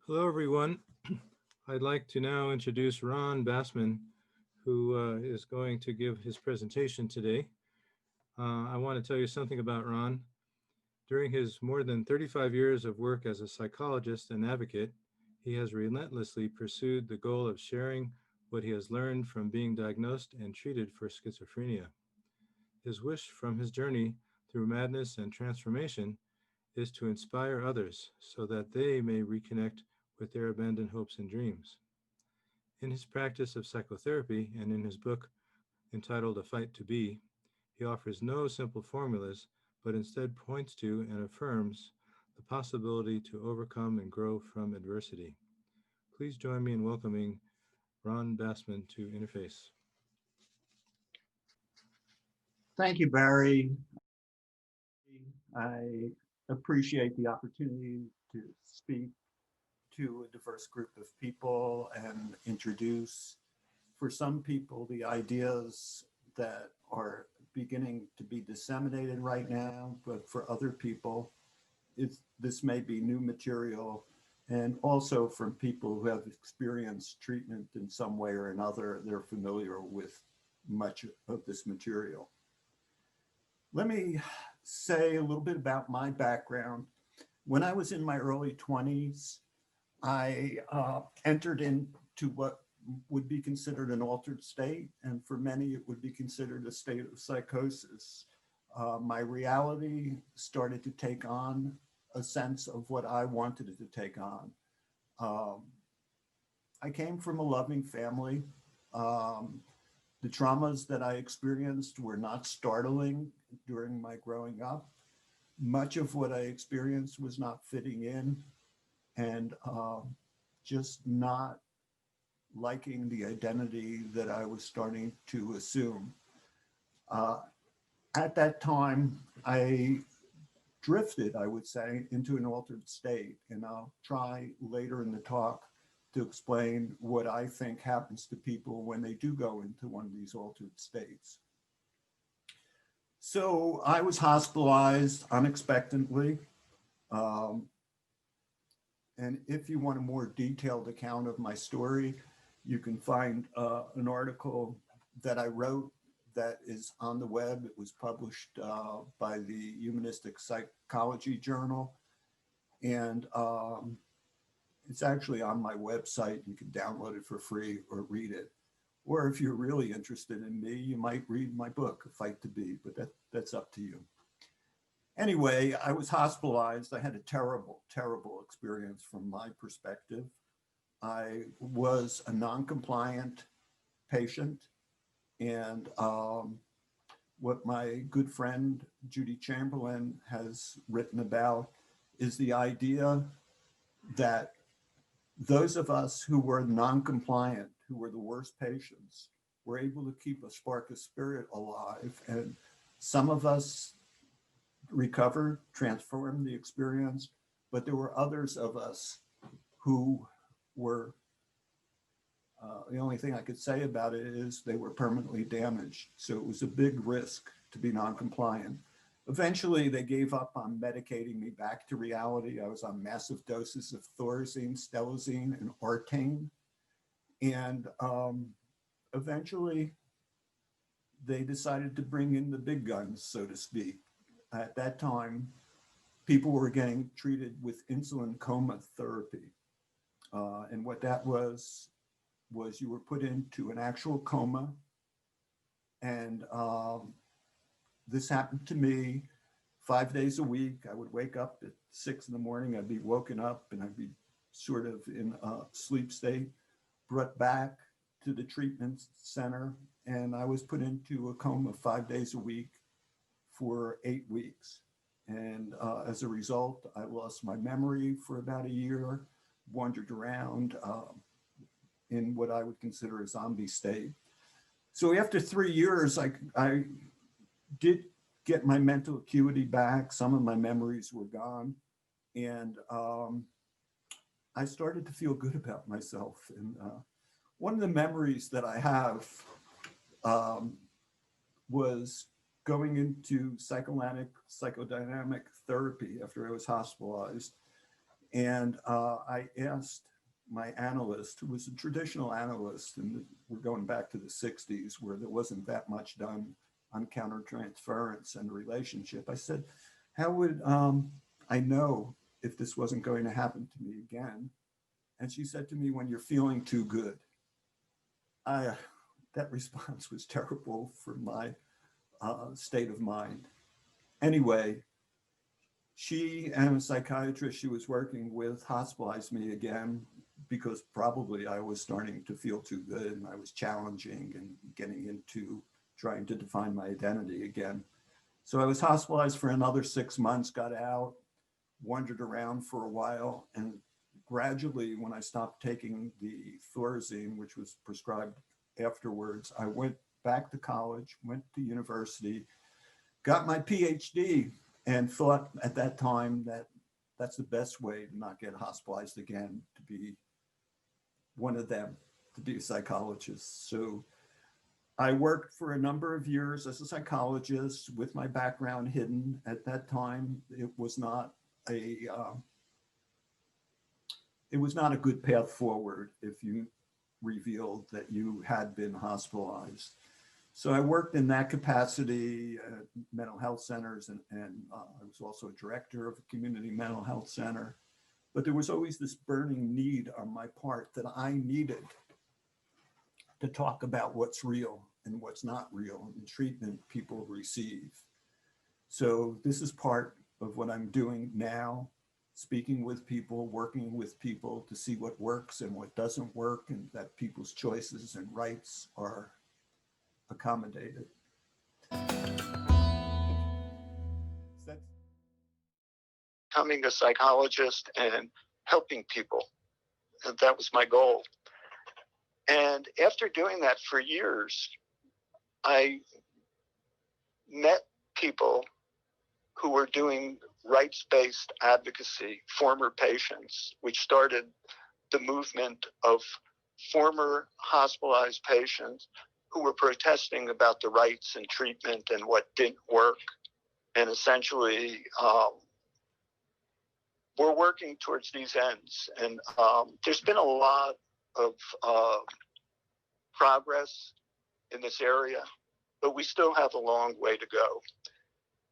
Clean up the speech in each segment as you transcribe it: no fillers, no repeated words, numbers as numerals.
Hello, everyone. I'd like to now introduce Ron Bassman, who is going to give his presentation today. I want to tell you something about Ron. During his more than 35 years of work as a psychologist and advocate, he has relentlessly pursued the goal of sharing what he has learned from being diagnosed and treated for schizophrenia. His wish from his journey through madness and transformation is to inspire others so that they may reconnect with their abandoned hopes and dreams. In his practice of psychotherapy and in his book entitled A Fight to Be, he offers no simple formulas, but instead points to and affirms the possibility to overcome and grow from adversity. Please join me in welcoming Ron Bassman to Interface. Thank you, Barry. I appreciate the opportunity to speak to a diverse group of people and introduce, for some people, the ideas that are beginning to be disseminated right now, but for other people, this may be new material. And also from people who have experienced treatment in some way or another, they're familiar with much of this material. Let me say a little bit about my background. When I was in my early 20s, I entered into what would be considered an altered state, and for many it would be considered a state of psychosis. My reality started to take on a sense of what I wanted it to take on. I came from a loving family. The traumas that I experienced were not startling during my growing up. Much of what I experienced was not fitting in and just not liking the identity that I was starting to assume. At that time, I drifted, I would say, into an altered state. And I'll try later in the talk to explain what I think happens to people when they do go into one of these altered states. So I was hospitalized unexpectedly. And if you want a more detailed account of my story, you can find an article that I wrote that is on the web. It was published by the Humanistic Psychology Journal. And it's actually on my website. You can download it for free or read it. Or if you're really interested in me, you might read my book, A Fight to Be, but that's up to you. Anyway, I was hospitalized. I had a terrible, terrible experience from my perspective. I was a non-compliant patient, and what my good friend Judy Chamberlain has written about is the idea that those of us who were non-compliant, who were the worst patients, were able to keep a spark of spirit alive. And some of us recovered, transformed the experience, but there were others of us who were, the only thing I could say about it is they were permanently damaged. So it was a big risk to be non-compliant. Eventually, they gave up on medicating me back to reality. I was on massive doses of thorazine, stelazine, and artane. And eventually, they decided to bring in the big guns, so to speak. At that time, people were getting treated with insulin coma therapy. And what that was you were put into an actual coma. And this happened to me 5 days a week. I would wake up at 6 in the morning. I'd be woken up and I'd be sort of in a sleep state, brought back to the treatment center. And I was put into a coma 5 days a week for 8 weeks. And as a result, I lost my memory for about a year, wandered around in what I would consider a zombie state. So after 3 years, I did get my mental acuity back. Some of my memories were gone. And I started to feel good about myself. And one of the memories that I have was going into psychodynamic therapy after I was hospitalized. And I asked my analyst, who was a traditional analyst, and we're going back to the 60s where there wasn't that much done on countertransference and relationship. I said, how would I know if this wasn't going to happen to me again? And she said to me, when you're feeling too good. That response was terrible for my state of mind. Anyway, she and a psychiatrist she was working with hospitalized me again because probably I was starting to feel too good and I was challenging and getting into trying to define my identity again. So I was hospitalized for another 6 months, got out, wandered around for a while, and gradually when I stopped taking the Thorazine, which was prescribed afterwards, I went back to college, went to university, got my PhD, and thought at that time that that's the best way to not get hospitalized again, to be one of them, to be a psychologist. So I worked for a number of years as a psychologist with my background hidden. At that time, it was not a good path forward if you revealed that you had been hospitalized. So I worked in that capacity at mental health centers, and I was also a director of a community mental health center. But there was always this burning need on my part that I needed to talk about what's real and what's not real in treatment people receive. So this is part of what I'm doing now, speaking with people, working with people to see what works and what doesn't work, and that people's choices and rights are accommodated. Becoming a psychologist and helping people. And that was my goal. And after doing that for years, I met people who were doing rights-based advocacy, former patients, which started the movement of former hospitalized patients who were protesting about the rights and treatment and what didn't work. And essentially, we're working towards these ends. And there's been a lot of progress in this area, but we still have a long way to go.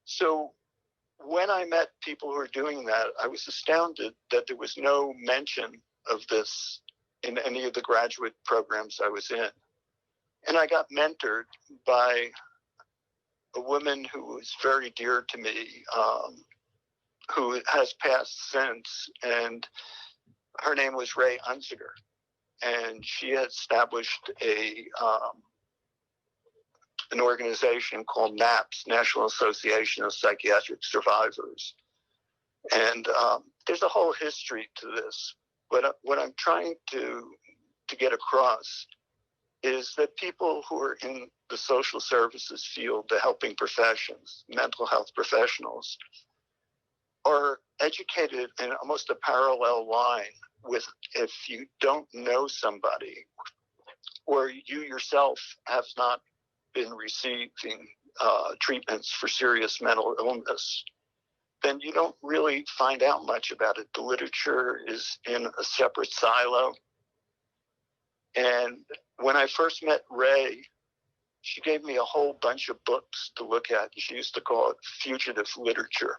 So when I met people who were doing that, I was astounded that there was no mention of this in any of the graduate programs I was in. And I got mentored by a woman who was very dear to me, who has passed since, and her name was Ray Unziger. And she had established an organization called NAPS, National Association of Psychiatric Survivors. And there's a whole history to this. But what I'm trying to get across is that people who are in the social services field, the helping professions, mental health professionals, are educated in almost a parallel line with if you don't know somebody or you yourself have not been receiving treatments for serious mental illness, then you don't really find out much about it. The literature is in a separate silo. And when I first met Ray, she gave me a whole bunch of books to look at. She used to call it fugitive literature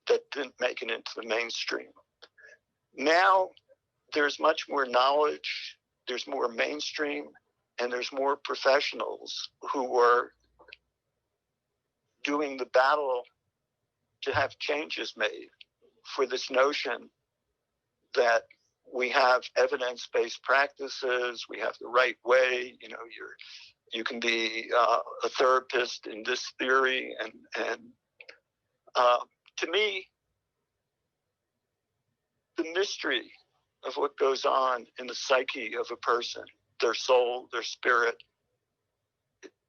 that didn't make it into the mainstream. Now there's much more knowledge, there's more mainstream, and there's more professionals who are doing the battle to have changes made for this notion that we have evidence-based practices, we have the right way, you can be a therapist in this theory, and to me, the mystery of what goes on in the psyche of a person, their soul, their spirit,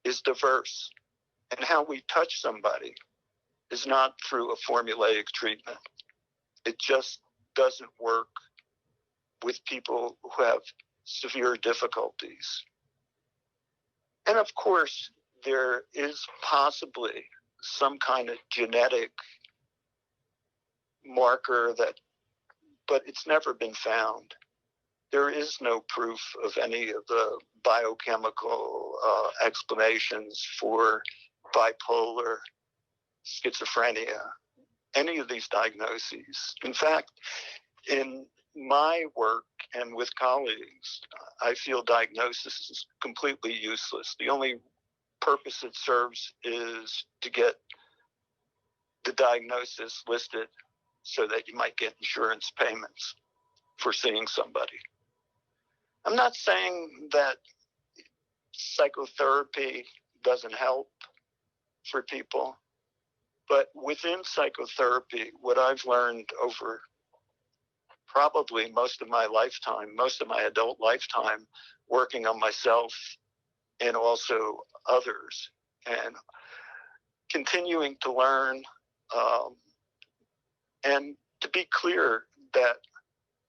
is diverse. And how we touch somebody is not through a formulaic treatment. It just doesn't work with people who have severe difficulties. And of course, there is possibly some kind of genetic marker that but it's never been found. There is no proof of any of the biochemical explanations for bipolar, schizophrenia, any of these diagnoses. In fact, in my work and with colleagues, I feel diagnosis is completely useless. The only purpose it serves is to get the diagnosis listed so that you might get insurance payments for seeing somebody. I'm not saying that psychotherapy doesn't help for people, but within psychotherapy, what I've learned over probably most of my lifetime, most of my adult lifetime, working on myself and also others, and continuing to learn, and to be clear that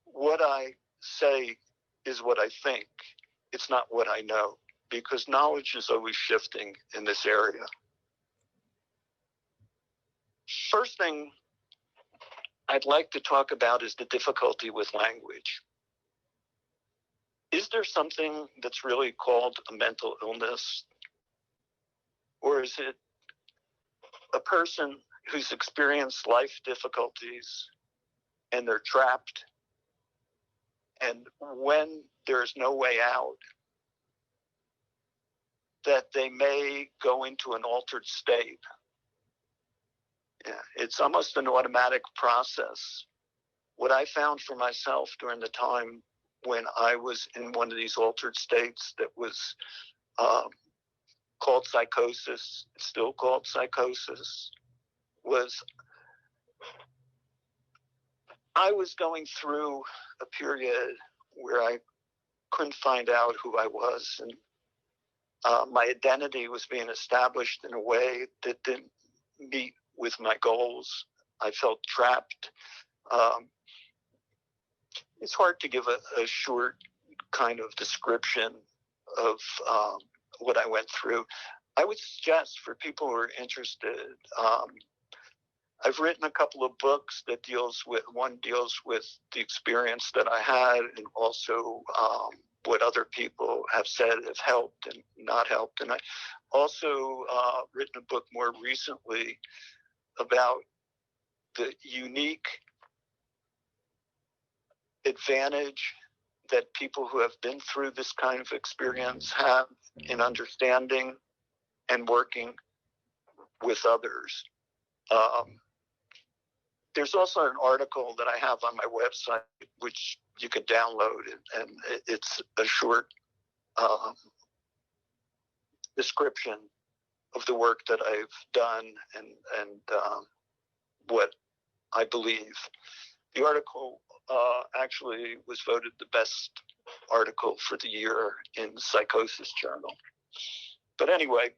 what I say is what I think. It's not what I know, because knowledge is always shifting in this area. First thing I'd like to talk about is the difficulty with language. Is there something that's really called a mental illness? Or is it a person who's experienced life difficulties and they're trapped, and when there's no way out, that they may go into an altered state? Yeah, it's almost an automatic process. What I found for myself during the time when I was in one of these altered states that was called psychosis, still called psychosis, was I was going through a period where I couldn't find out who I was, and my identity was being established in a way that didn't meet with my goals. I felt trapped. It's hard to give a short kind of description of what I went through. I would suggest for people who are interested, I've written a couple of books that one deals with the experience that I had, and also what other people have said have helped and not helped. And I also written a book more recently about the unique advantage that people who have been through this kind of experience have in understanding and working with others. There's also an article that I have on my website, which you can download, and it's a short description of the work that I've done and what I believe. The article actually was voted the best article for the year in Psychosis Journal. But anyway,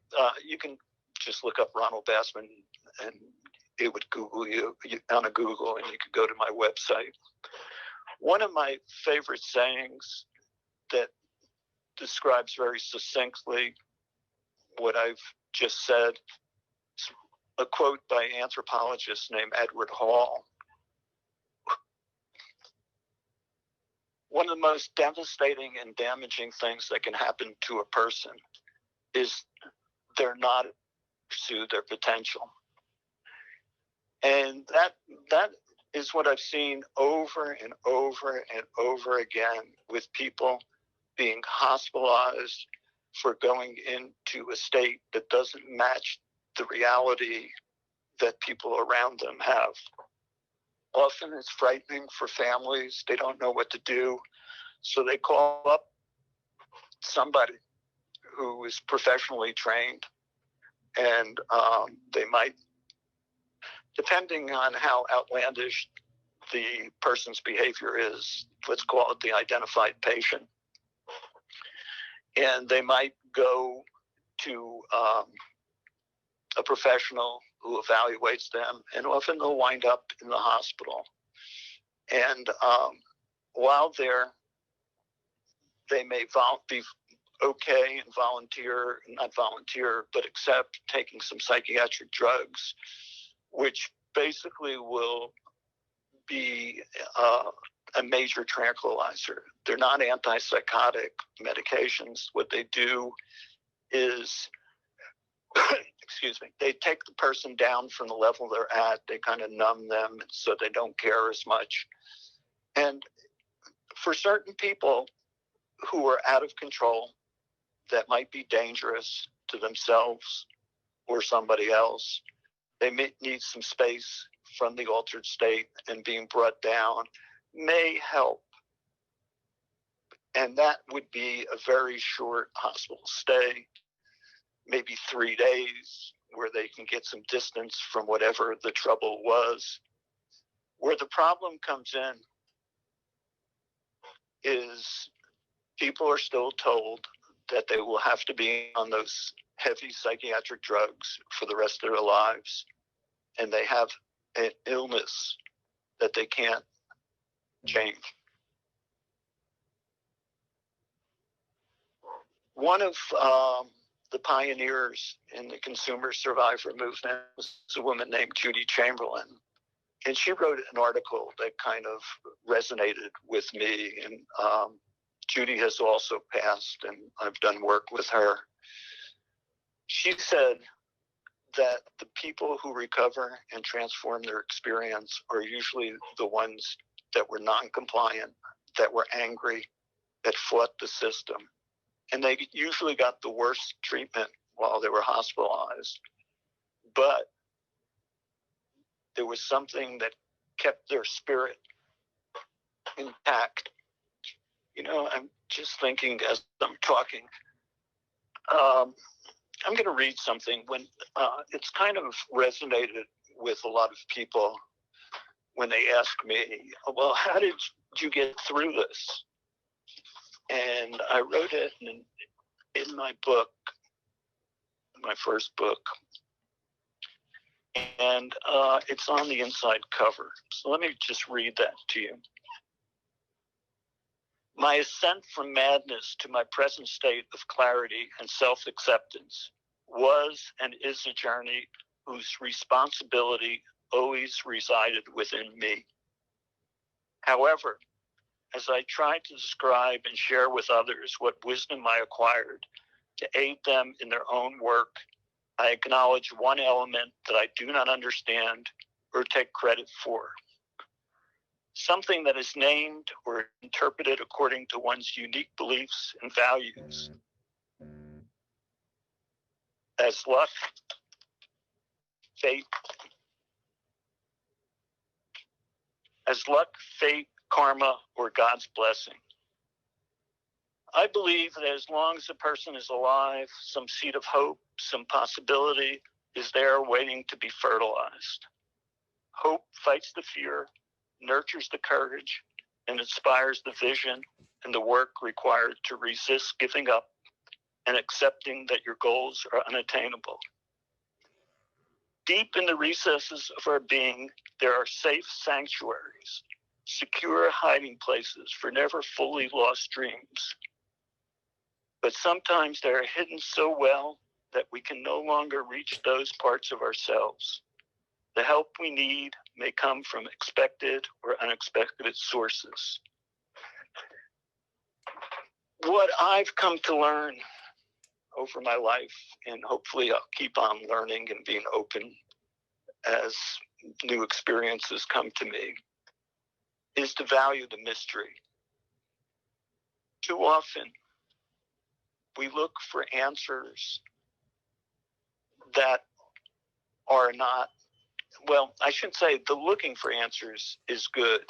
you can just look up Ronald Bassman, and it would Google you on a Google, and you could go to my website. One of my favorite sayings that describes very succinctly what I've just said is a quote by an anthropologist named Edward Hall. One of the most devastating and damaging things that can happen to a person is they're not to pursue their potential. And that is what I've seen over and over and over again, with people being hospitalized for going into a state that doesn't match the reality that people around them have. Often it's frightening for families. They don't know what to do. So they call up somebody who is professionally trained, and they might, depending on how outlandish the person's behavior is, let's call it the identified patient, and they might go to a professional who evaluates them, and often they'll wind up in the hospital. And while there, they may be okay and not volunteer, but accept taking some psychiatric drugs, which basically will be a major tranquilizer. They're not antipsychotic medications. What they do is, excuse me, they take the person down from the level they're at. They kind of numb them so they don't care as much. And for certain people who are out of control, that might be dangerous to themselves or somebody else, they may need some space from the altered state, and being brought down may help. And that would be a very short hospital stay, maybe 3 days, where they can get some distance from whatever the trouble was. Where the problem comes in is people are still told that they will have to be on those heavy psychiatric drugs for the rest of their lives, and they have an illness that they can't change. One of the pioneers in the consumer survivor movement was a woman named Judy Chamberlain. And she wrote an article that kind of resonated with me. And Judy has also passed, and I've done work with her. She said that the people who recover and transform their experience are usually the ones that were non-compliant, that were angry, that fought the system. And they usually got the worst treatment while they were hospitalized. But there was something that kept their spirit intact. You know, I'm just thinking as I'm talking, I'm going to read something when it's kind of resonated with a lot of people when they ask me, well, how did you get through this? And I wrote it in my book, my first book, and it's on the inside cover. So let me just read that to you. My ascent from madness to my present state of clarity and self-acceptance was and is a journey whose responsibility always resided within me. However, as I tried to describe and share with others what wisdom I acquired to aid them in their own work, I acknowledge one element that I do not understand or take credit for. Something that is named or interpreted according to one's unique beliefs and values. As luck, fate, karma, or God's blessing. I believe that as long as a person is alive, some seed of hope, some possibility is there waiting to be fertilized. Hope fights the fear, nurtures the courage, and inspires the vision and the work required to resist giving up and accepting that your goals are unattainable. Deep in the recesses of our being, there are safe sanctuaries, secure hiding places for never fully lost dreams. But sometimes they are hidden so well that we can no longer reach those parts of ourselves. The help we need may come from expected or unexpected sources. What I've come to learn over my life, and hopefully I'll keep on learning and being open as new experiences come to me, is to value the mystery. Too often, we look for answers that are not, well, I shouldn't say the looking for answers is good,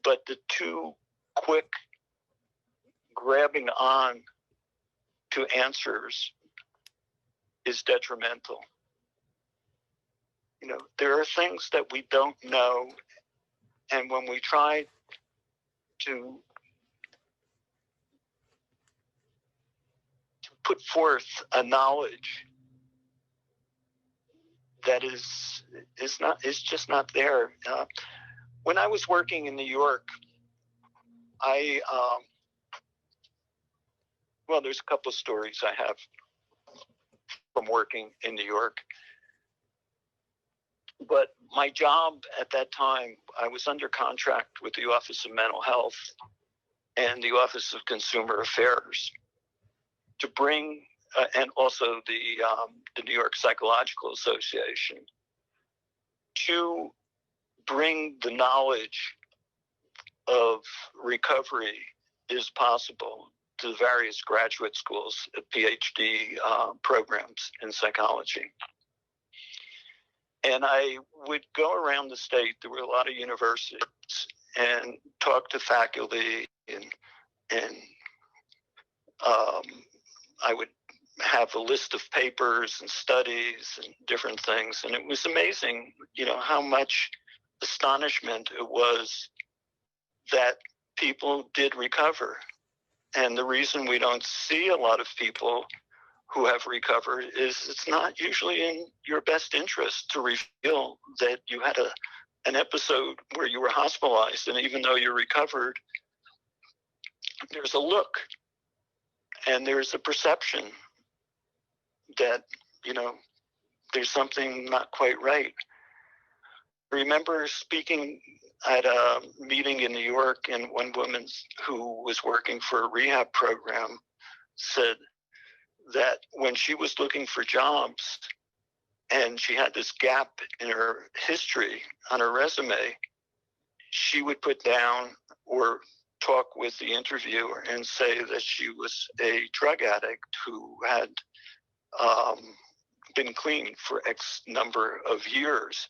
but the too quick grabbing on to answers is detrimental. You know, there are things that we don't know, and when we try to put forth a knowledge that is just not there. When I was working in New York, well, there's a couple of stories I have from working in New York. But my job at that time, I was under contract with the Office of Mental Health and the Office of Consumer Affairs to bring, and also the New York Psychological Association, to bring the knowledge of recovery is possible to the various graduate schools, PhD programs in psychology. And I would go around the state. There were a lot of universities, and talk to faculty, and I would have a list of papers and studies and different things. And it was amazing, how much astonishment it was that people did recover. And the reason we don't see a lot of people who have recovered is it's not usually in your best interest to reveal that you had an episode where you were hospitalized. And even though you're recovered, there's a look and there's a perception that, there's something not quite right. I remember speaking at a meeting in New York, and one woman who was working for a rehab program said that when she was looking for jobs and she had this gap in her history on her resume, she would put down or talk with the interviewer and say that she was a drug addict who had been clean for X number of years.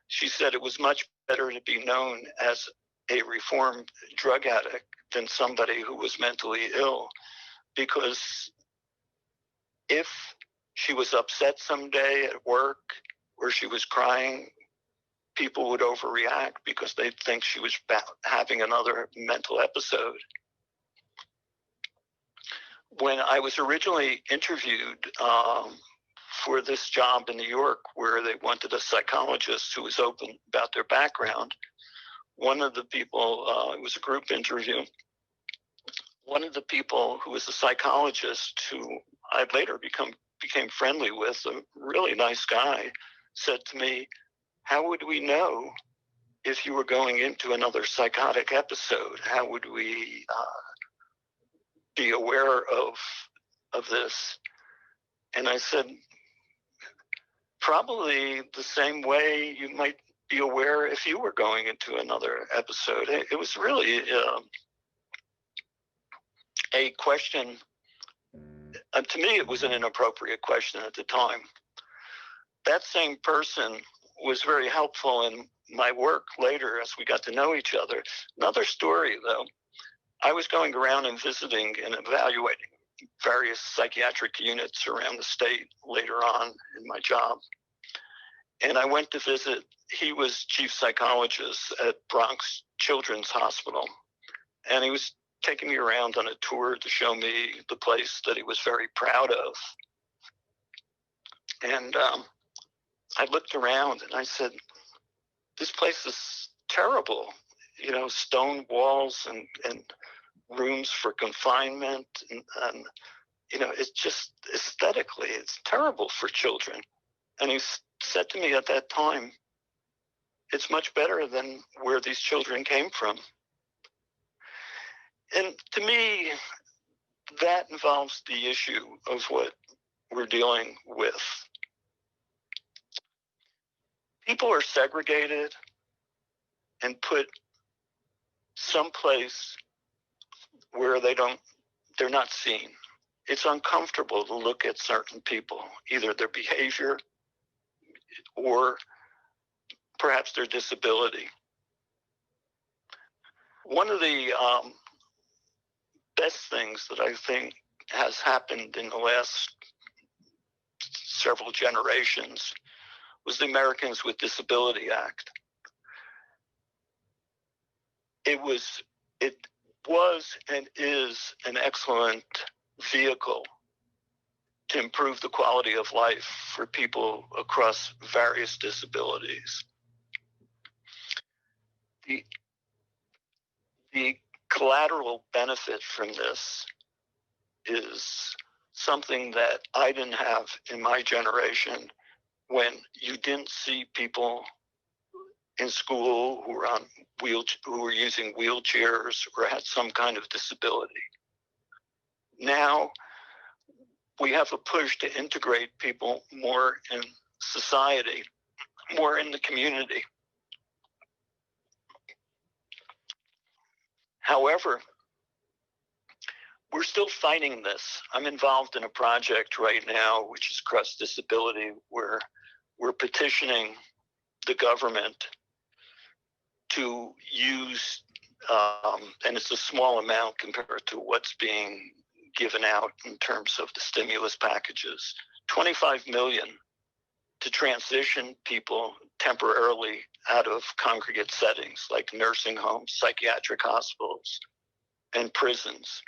She said it was much better to be known as a reformed drug addict than somebody who was mentally ill, because if she was upset someday at work or she was crying, people would overreact because they'd think she was having another mental episode. When I was originally interviewed for this job in New York, where they wanted a psychologist who was open about their background, one of the people, it was a group interview, one of the people who was a psychologist who I later became friendly with, a really nice guy, said to me, "How would we know if you were going into another psychotic episode? How would we be aware of this?" And I said, probably the same way you might be aware if you were going into another episode. It was really a question. To me, it was an inappropriate question at the time. That same person was very helpful in my work later as we got to know each other. Another story, though, I was going around and visiting and evaluating various psychiatric units around the state later on in my job. And I went to visit, he was chief psychologist at Bronx Children's Hospital. And he was taking me around on a tour to show me the place that he was very proud of. And I looked around and I said, this place is terrible. Stone walls and rooms for confinement. And it's just aesthetically, it's terrible for children. And he said to me at that time, it's much better than where these children came from. And to me, that involves the issue of what we're dealing with. People are segregated and put someplace where they're not seen. It's uncomfortable to look at certain people, either their behavior or perhaps their disability. One of the best things that I think has happened in the last several generations was the Americans with Disability Act. It was and is an excellent vehicle to improve the quality of life for people across various disabilities. The collateral benefit from this is something that I didn't have in my generation when you didn't see people in school who were using wheelchairs or had some kind of disability. Now we have a push to integrate people more in society, more in the community. However, we're still fighting this. I'm involved in a project right now, which is Cross Disability, where we're petitioning the government to use, and it's a small amount compared to what's being given out in terms of the stimulus packages, 25 million to transition people temporarily out of congregate settings like nursing homes, psychiatric hospitals, and prisons.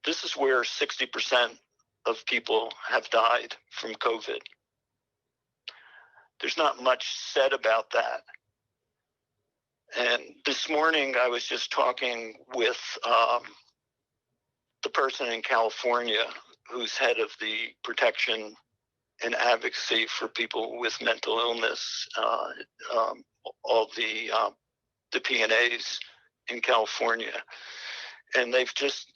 This is where 60% of people have died from COVID. There's not much said about that. And this morning I was just talking with the person in California who's head of the protection and advocacy for people with mental illness, all the P&As in California. And they've just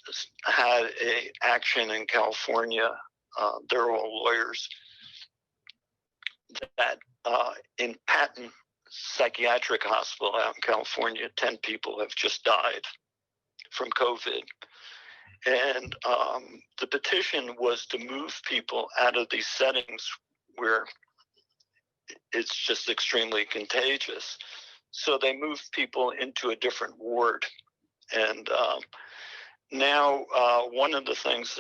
had a action in California. They're all lawyers that in Patton Psychiatric Hospital out in California, 10 people have just died from COVID. And the petition was to move people out of these settings where it's just extremely contagious. So they moved people into a different ward. And now one of the things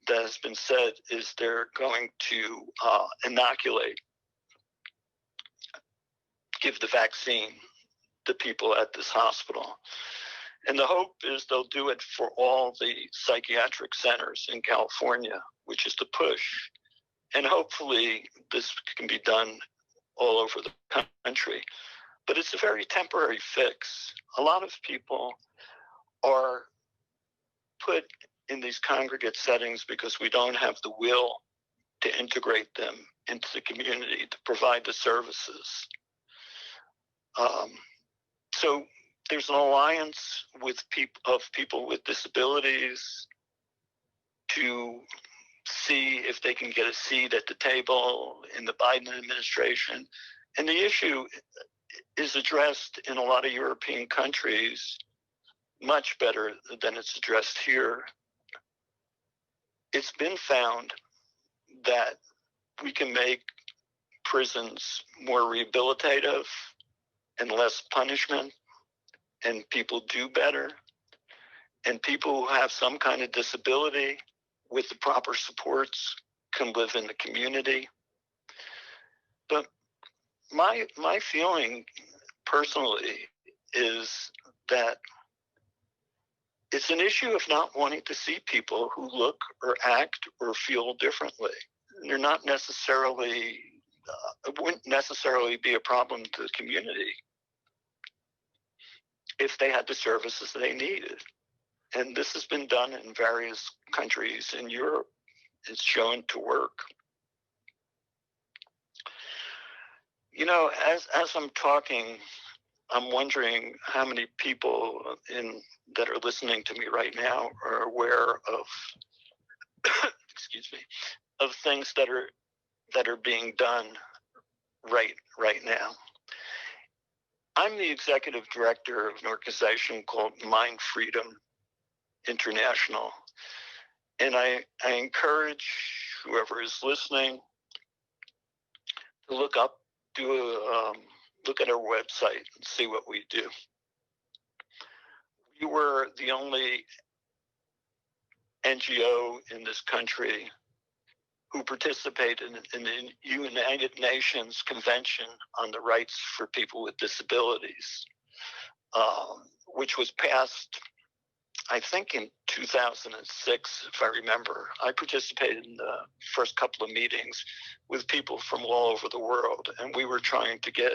that has been said is they're going to inoculate, give the vaccine to people at this hospital. And the hope is they'll do it for all the psychiatric centers in California, which is the push. And hopefully this can be done all over the country. But it's a very temporary fix. A lot of people are put in these congregate settings because we don't have the will to integrate them into the community, to provide the services. So there's an alliance with people with disabilities to see if they can get a seat at the table in the Biden administration. And the issue is addressed in a lot of European countries much better than it's addressed here. It's been found that we can make prisons more rehabilitative and less punishment, and people do better. And people who have some kind of disability with the proper supports can live in the community. But my feeling personally is that it's an issue of not wanting to see people who look or act or feel differently. They're not necessarily, it wouldn't necessarily be a problem to the community if they had the services they needed. And this has been done in various countries in Europe. It's shown to work. You know, as I'm talking, I'm wondering how many people that are listening to me right now are aware of, excuse me, of things that are being done right now. I'm the executive director of an organization called Mind Freedom International, and I encourage whoever is listening to look at our website and see what we do. We were the only NGO in this country who participated in the United Nations Convention on the Rights for People with Disabilities, which was passed, I think, in 2006, if I remember. I participated in the first couple of meetings with people from all over the world, and we were trying to get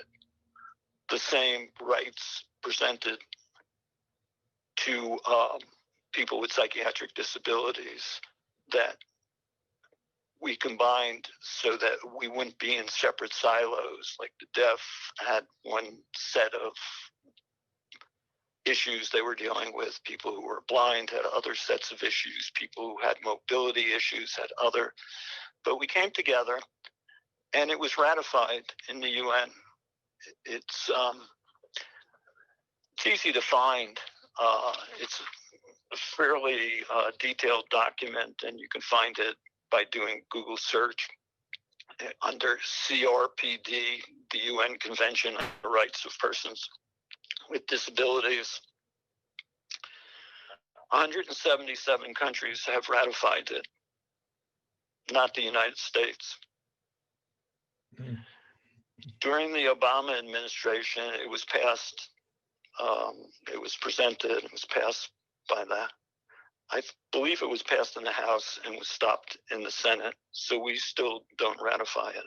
the same rights presented to people with psychiatric disabilities that we combined so that we wouldn't be in separate silos. Like the deaf had one set of issues they were dealing with. People who were blind had other sets of issues. People who had mobility issues had other. But we came together, and it was ratified in the UN. It's easy to find. It's a fairly detailed document, and you can find it by doing Google search under CRPD, the UN Convention on the Rights of Persons with Disabilities. 177 countries have ratified it, not the United States. During the Obama administration, it was passed, it was presented, it was passed by I believe it was passed in the House and was stopped in the Senate, so we still don't ratify it.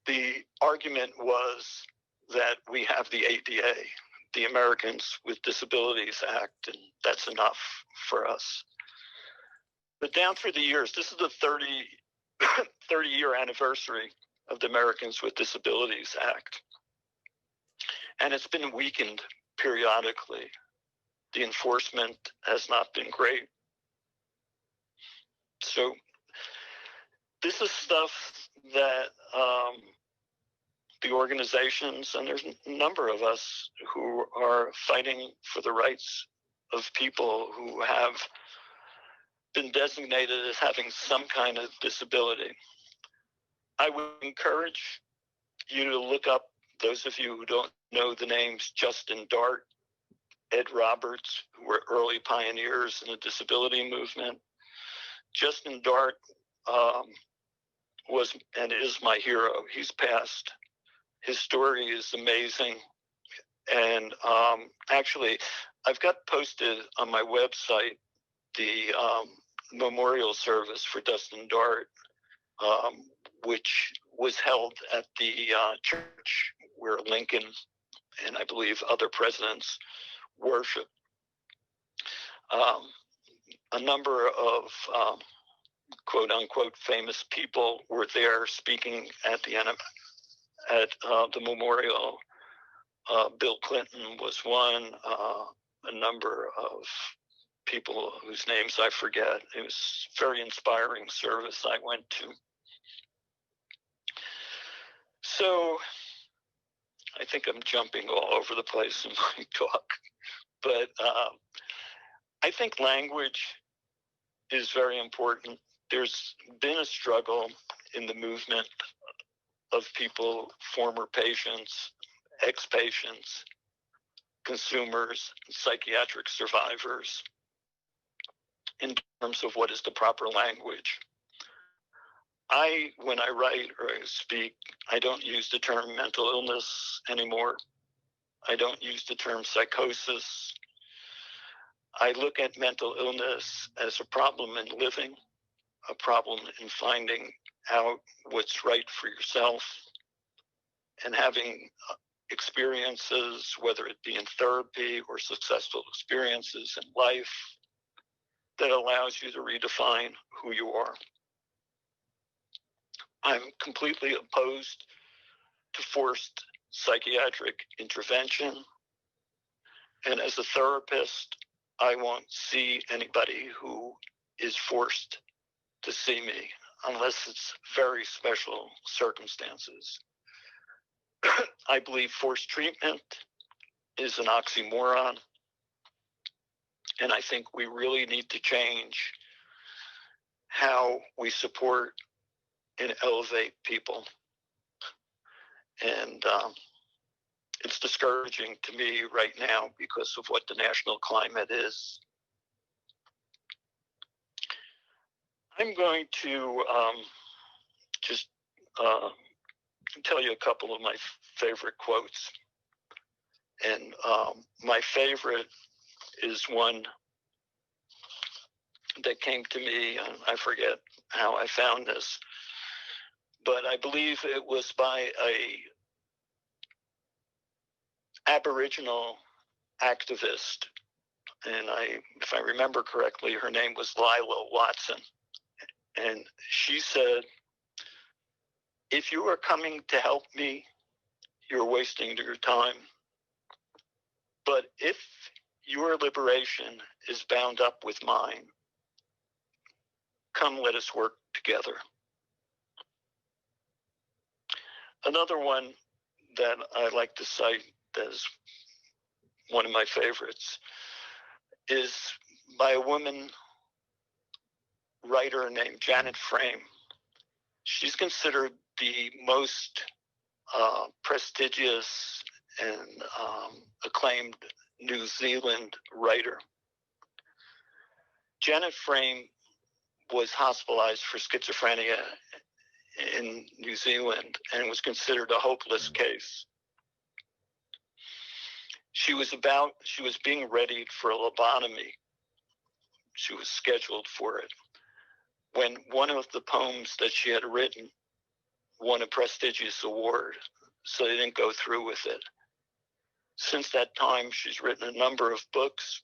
The argument was that we have the ADA, the Americans with Disabilities Act, and that's enough for us. But down through the years, this is the 30-year anniversary of the Americans with Disabilities Act, and it's been weakened periodically. The enforcement has not been great. So this is stuff that the organizations, and there's a number of us who are fighting for the rights of people who have been designated as having some kind of disability. I would encourage you to look up, those of you who don't know the names, Justin Dart, Ed Roberts, who were early pioneers in the disability movement. Justin Dart was and is my hero. He's passed. His story is amazing. And actually, I've got posted on my website the memorial service for Justin Dart, which was held at the church where Lincoln and I believe other presidents worship. A number of quote unquote famous people were there speaking at the memorial. Bill Clinton was one, a number of people whose names I forget. It was a very inspiring service I went to. So I think I'm jumping all over the place in my talk, but I think language is very important. There's been a struggle in the movement of people, former patients, ex-patients, consumers, psychiatric survivors, in terms of what is the proper language. When I write or I speak, I don't use the term mental illness anymore. I don't use the term psychosis. I look at mental illness as a problem in living, a problem in finding out what's right for yourself, and having experiences, whether it be in therapy or successful experiences in life, that allows you to redefine who you are. I'm completely opposed to forced psychiatric intervention. And as a therapist, I won't see anybody who is forced to see me unless it's very special circumstances. I believe forced treatment is an oxymoron. And I think we really need to change how we support and elevate people. And it's discouraging to me right now because of what the national climate is. I'm going to just tell you a couple of my favorite quotes. And my favorite is one that came to me, and I forget how I found this, but I believe it was by a Aboriginal activist, and if I remember correctly, her name was Lila Watson. And she said, if you are coming to help me, you're wasting your time. But if your liberation is bound up with mine, come, let us work together. Another one that I like to cite as one of my favorites is by a woman writer named Janet Frame. She's considered the most prestigious and acclaimed New Zealand writer. Janet Frame was hospitalized for schizophrenia in New Zealand and was considered a hopeless case. She was being readied for a lobotomy. She was scheduled for it when one of the poems that she had written won a prestigious award, so they didn't go through with it. Since that time, she's written a number of books.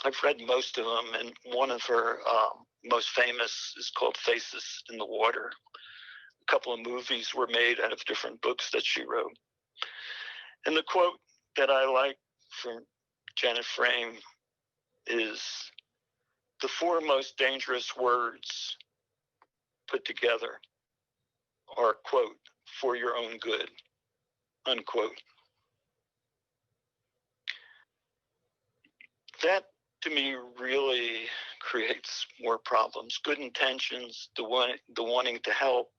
I've read most of them, and one of her most famous is called Faces in the Water. A couple of movies were made out of different books that she wrote. And the quote that I like from Janet Frame is, the four most dangerous words put together are, quote, for your own good, unquote. That, to me, really creates more problems. Good intentions, the wanting to help,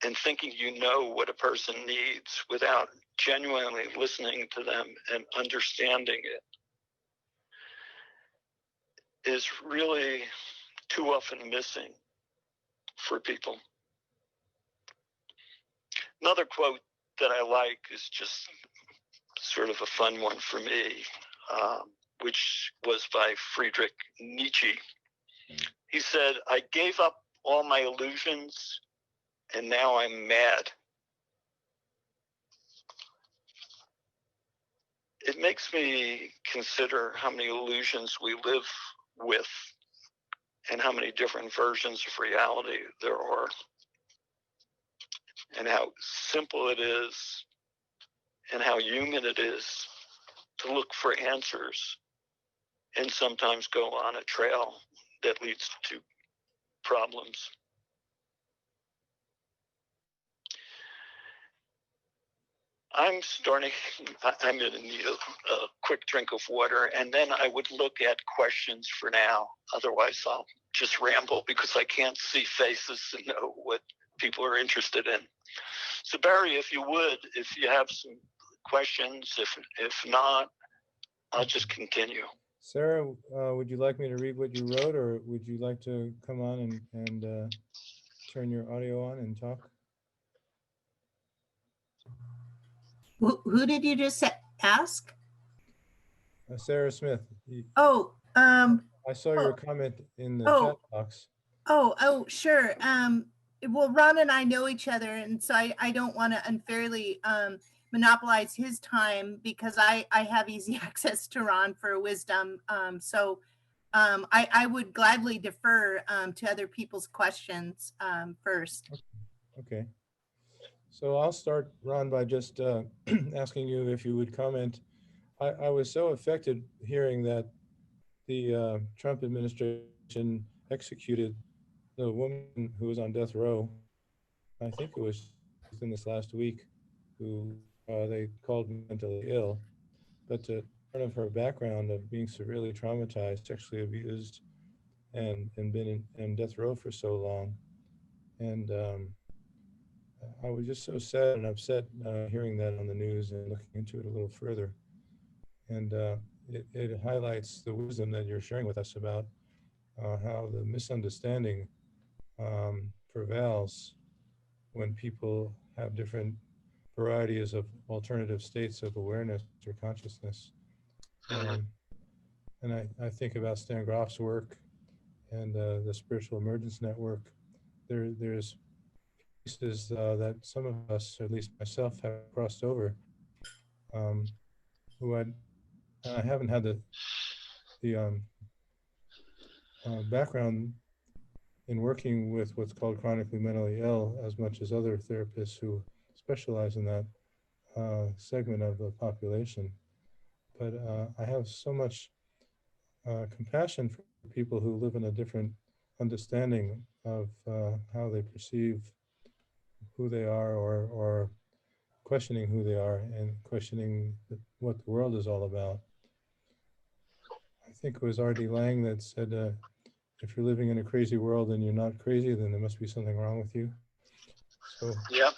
and thinking you know what a person needs without genuinely listening to them and understanding it is really too often missing for people. Another quote that I like is just sort of a fun one for me, which was by Friedrich Nietzsche. He said, I gave up all my illusions and now I'm mad. It makes me consider how many illusions we live with and how many different versions of reality there are, and how simple it is and how human it is to look for answers and sometimes go on a trail that leads to problems. I'm going to need a quick drink of water, and then I would look at questions for now. Otherwise, I'll just ramble because I can't see faces and know what people are interested in. So Barry, if you would, if you have some questions, if not, I'll just continue. Sarah, would you like me to read what you wrote, or would you like to come on and turn your audio on and talk? Who did you just ask? Sarah Smith. Oh, I saw your comment in the chat box. Oh, sure. Well, Ron and I know each other, and so I don't want to unfairly monopolize his time because I have easy access to Ron for wisdom. So I would gladly defer to other people's questions first. Okay. So I'll start, Ron, by just asking you if you would comment. I was so affected hearing that the Trump administration executed the woman who was on death row. I think it was within this last week, who they called mentally ill, but to learn of her background of being severely traumatized, sexually abused, and been in death row for so long. And I was just so sad and upset hearing that on the news and looking into it a little further. And it highlights the wisdom that you're sharing with us about how the misunderstanding prevails when people have different varieties of alternative states of awareness or consciousness. And I think about Stan Grof's work and the Spiritual Emergence Network. There's pieces that some of us, or at least myself, have crossed over, who I haven't had the background in working with what's called chronically mentally ill as much as other therapists who specialize in that segment of the population. But I have so much compassion for people who live in a different understanding of how they perceive who they are, or questioning who they are and questioning what the world is all about. I think it was R.D. Laing that said, if you're living in a crazy world and you're not crazy, then there must be something wrong with you. So, Yeah.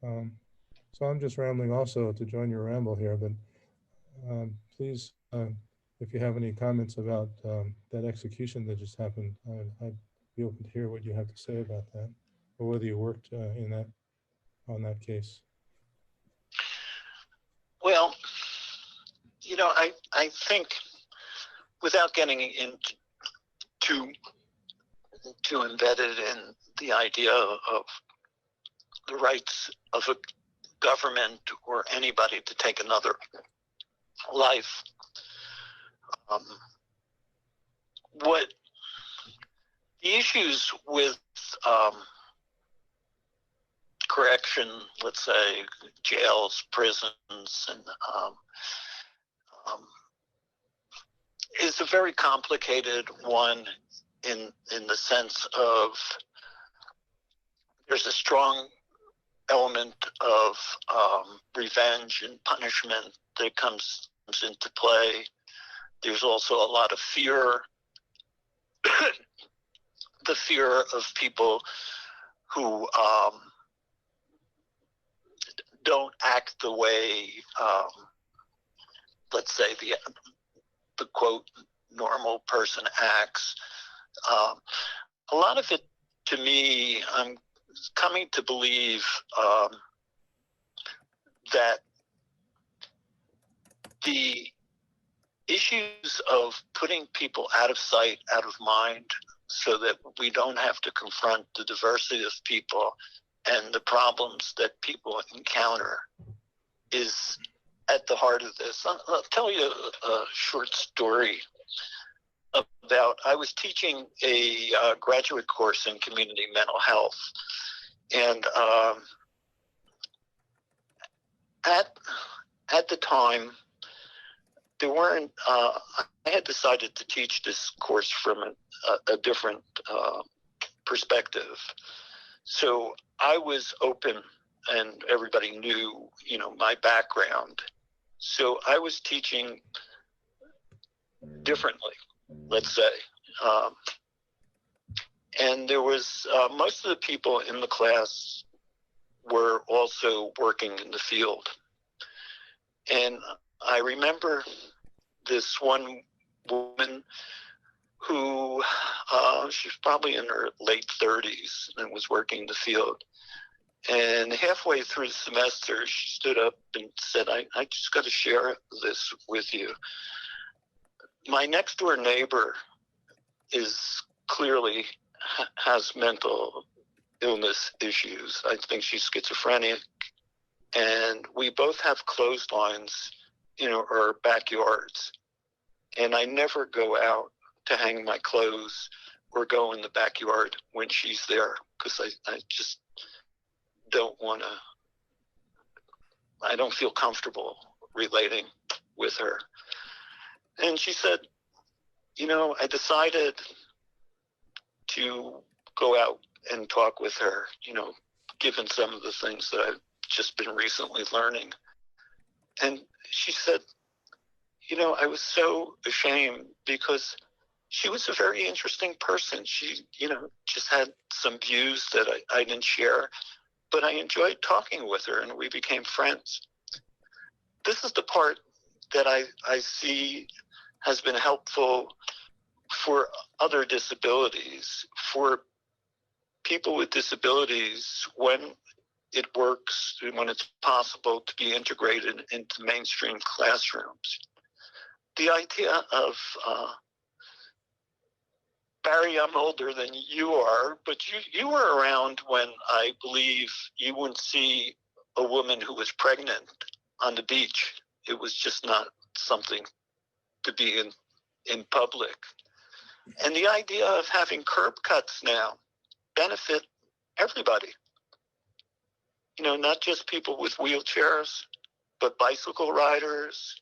So I'm just rambling also to join your ramble here, but please, if you have any comments about that execution that just happened, I'd be open to hear what you have to say about that, or whether you worked on that case. Well, I think, without getting into too embedded in the idea of the rights of a government or anybody to take another life, what the issues with correction, let's say jails, prisons, and is a very complicated one in the sense of there's a strong element of revenge and punishment that comes into play. There's also a lot of fear, the fear of people who don't act the way, let's say, the quote, normal person acts. A lot of it, to me, I'm coming to believe that the issues of putting people out of sight, out of mind, so that we don't have to confront the diversity of people and the problems that people encounter is at the heart of this. I'll tell you a short story about, I was teaching a graduate course in community mental health, and at the time, there weren't, I had decided to teach this course from a different perspective. So I was open, and everybody knew, my background. So I was teaching differently, let's say. And there was, most of the people in the class were also working in the field. And I remember this one woman who, she was probably in her late 30s and was working in the field. And halfway through the semester, she stood up and said, I just got to share this with you. My next door neighbor clearly has mental illness issues. I think she's schizophrenic. And we both have clotheslines in our backyards. And I never go out to hang my clothes or go in the backyard when she's there, because I just don't want to, I don't feel comfortable relating with her. And she said, I decided to go out and talk with her, given some of the things that I've just been recently learning. And she said, I was so ashamed because she was a very interesting person. She, just had some views that I didn't share, but I enjoyed talking with her and we became friends. This is the part that I see has been helpful for other disabilities, for people with disabilities, when it works, when it's possible to be integrated into mainstream classrooms. The idea of, Barry, I'm older than you are, but you were around when I believe you wouldn't see a woman who was pregnant on the beach. It was just not something to be in public. And the idea of having curb cuts now benefit everybody. You know, not just people with wheelchairs, but bicycle riders,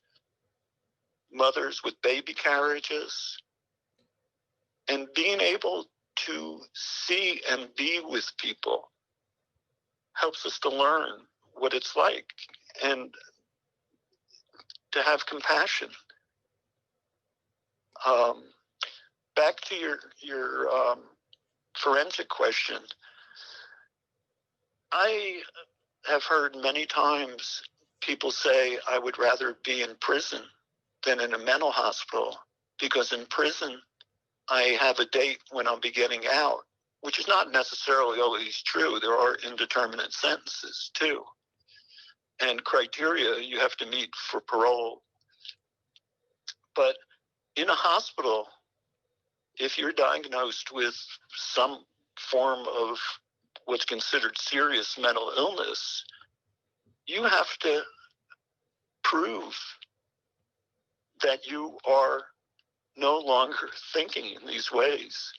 mothers with baby carriages, and being able to see and be with people helps us to learn what it's like and to have compassion. Back to your forensic question, I have heard many times people say, I would rather be in prison than in a mental hospital, because in prison, I have a date when I'll be getting out, which is not necessarily always true. There are indeterminate sentences too, and criteria you have to meet for parole. But in a hospital, if you're diagnosed with some form of what's considered serious mental illness, you have to prove that you are no longer thinking in these ways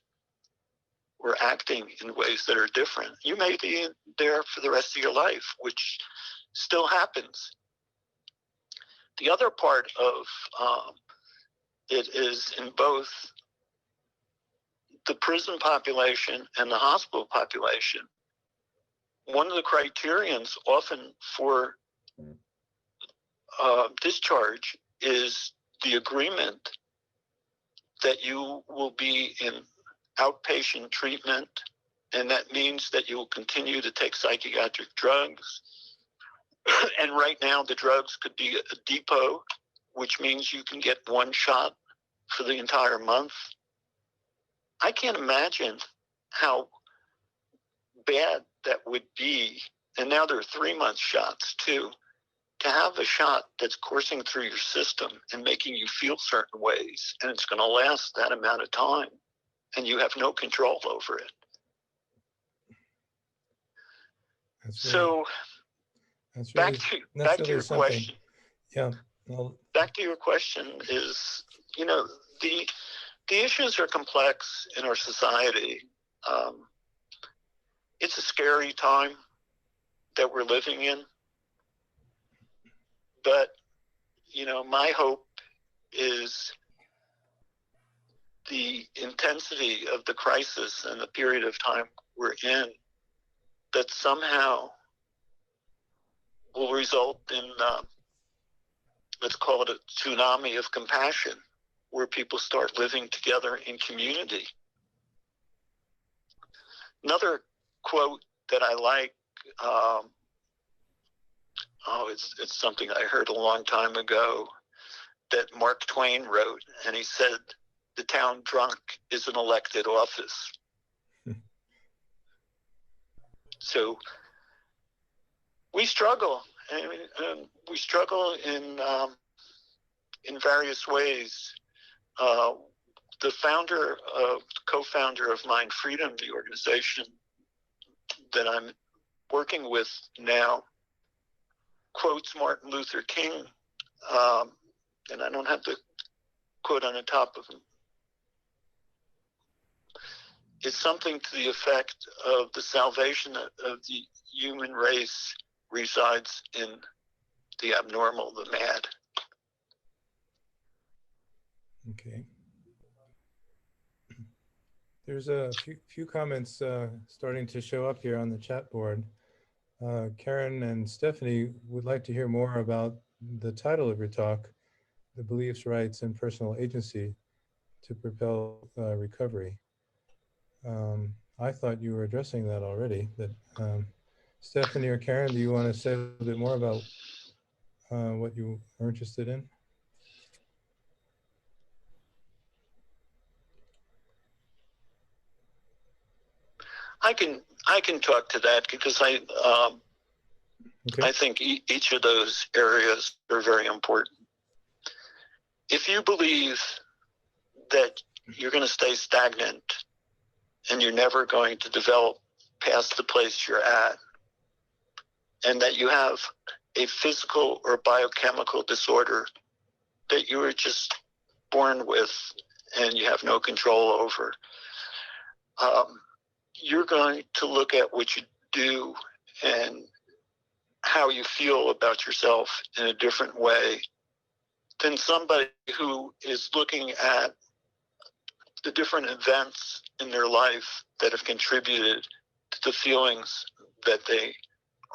or acting in ways that are different. You may be there for the rest of your life, which still happens. The other part of it is in both the prison population and the hospital population. One of the criterions often for discharge is the agreement that you will be in outpatient treatment, and that means that you will continue to take psychiatric drugs. And right now the drugs could be a depot, which means you can get one shot for the entire month. I can't imagine how bad that would be. And now there are 3-month shots too. To have a shot that's coursing through your system and making you feel certain ways, and it's going to last that amount of time, and you have no control over it. So back to your question. Yeah. Well, back to your question is, you know, the issues are complex in our society. It's a scary time that we're living in. But, you know, my hope is the intensity of the crisis and the period of time we're in, that somehow will result in, let's call it a tsunami of compassion, where people start living together in community. Another quote that I like, it's something I heard a long time ago that Mark Twain wrote, and he said, "The town drunk is an elected office." So we struggle, and we struggle in various ways. The co-founder of Mind Freedom, the organization that I'm working with now, quotes Martin Luther King, and I don't have the quote on the top of him. It's something to the effect of the salvation of the human race resides in the abnormal, the mad. Okay. There's a few comments starting to show up here on the chat board. Karen and Stephanie would like to hear more about the title of your talk, The Beliefs, Rights, and Personal Agency to Propel Recovery. I thought you were addressing that already, but Stephanie or Karen, do you want to say a little bit more about what you are interested in? I can talk to that, because I think each of those areas are very important. If you believe that you're going to stay stagnant and you're never going to develop past the place you're at, and that you have a physical or biochemical disorder that you were just born with and you have no control over, you're going to look at what you do and how you feel about yourself in a different way than somebody who is looking at the different events in their life that have contributed to the feelings that they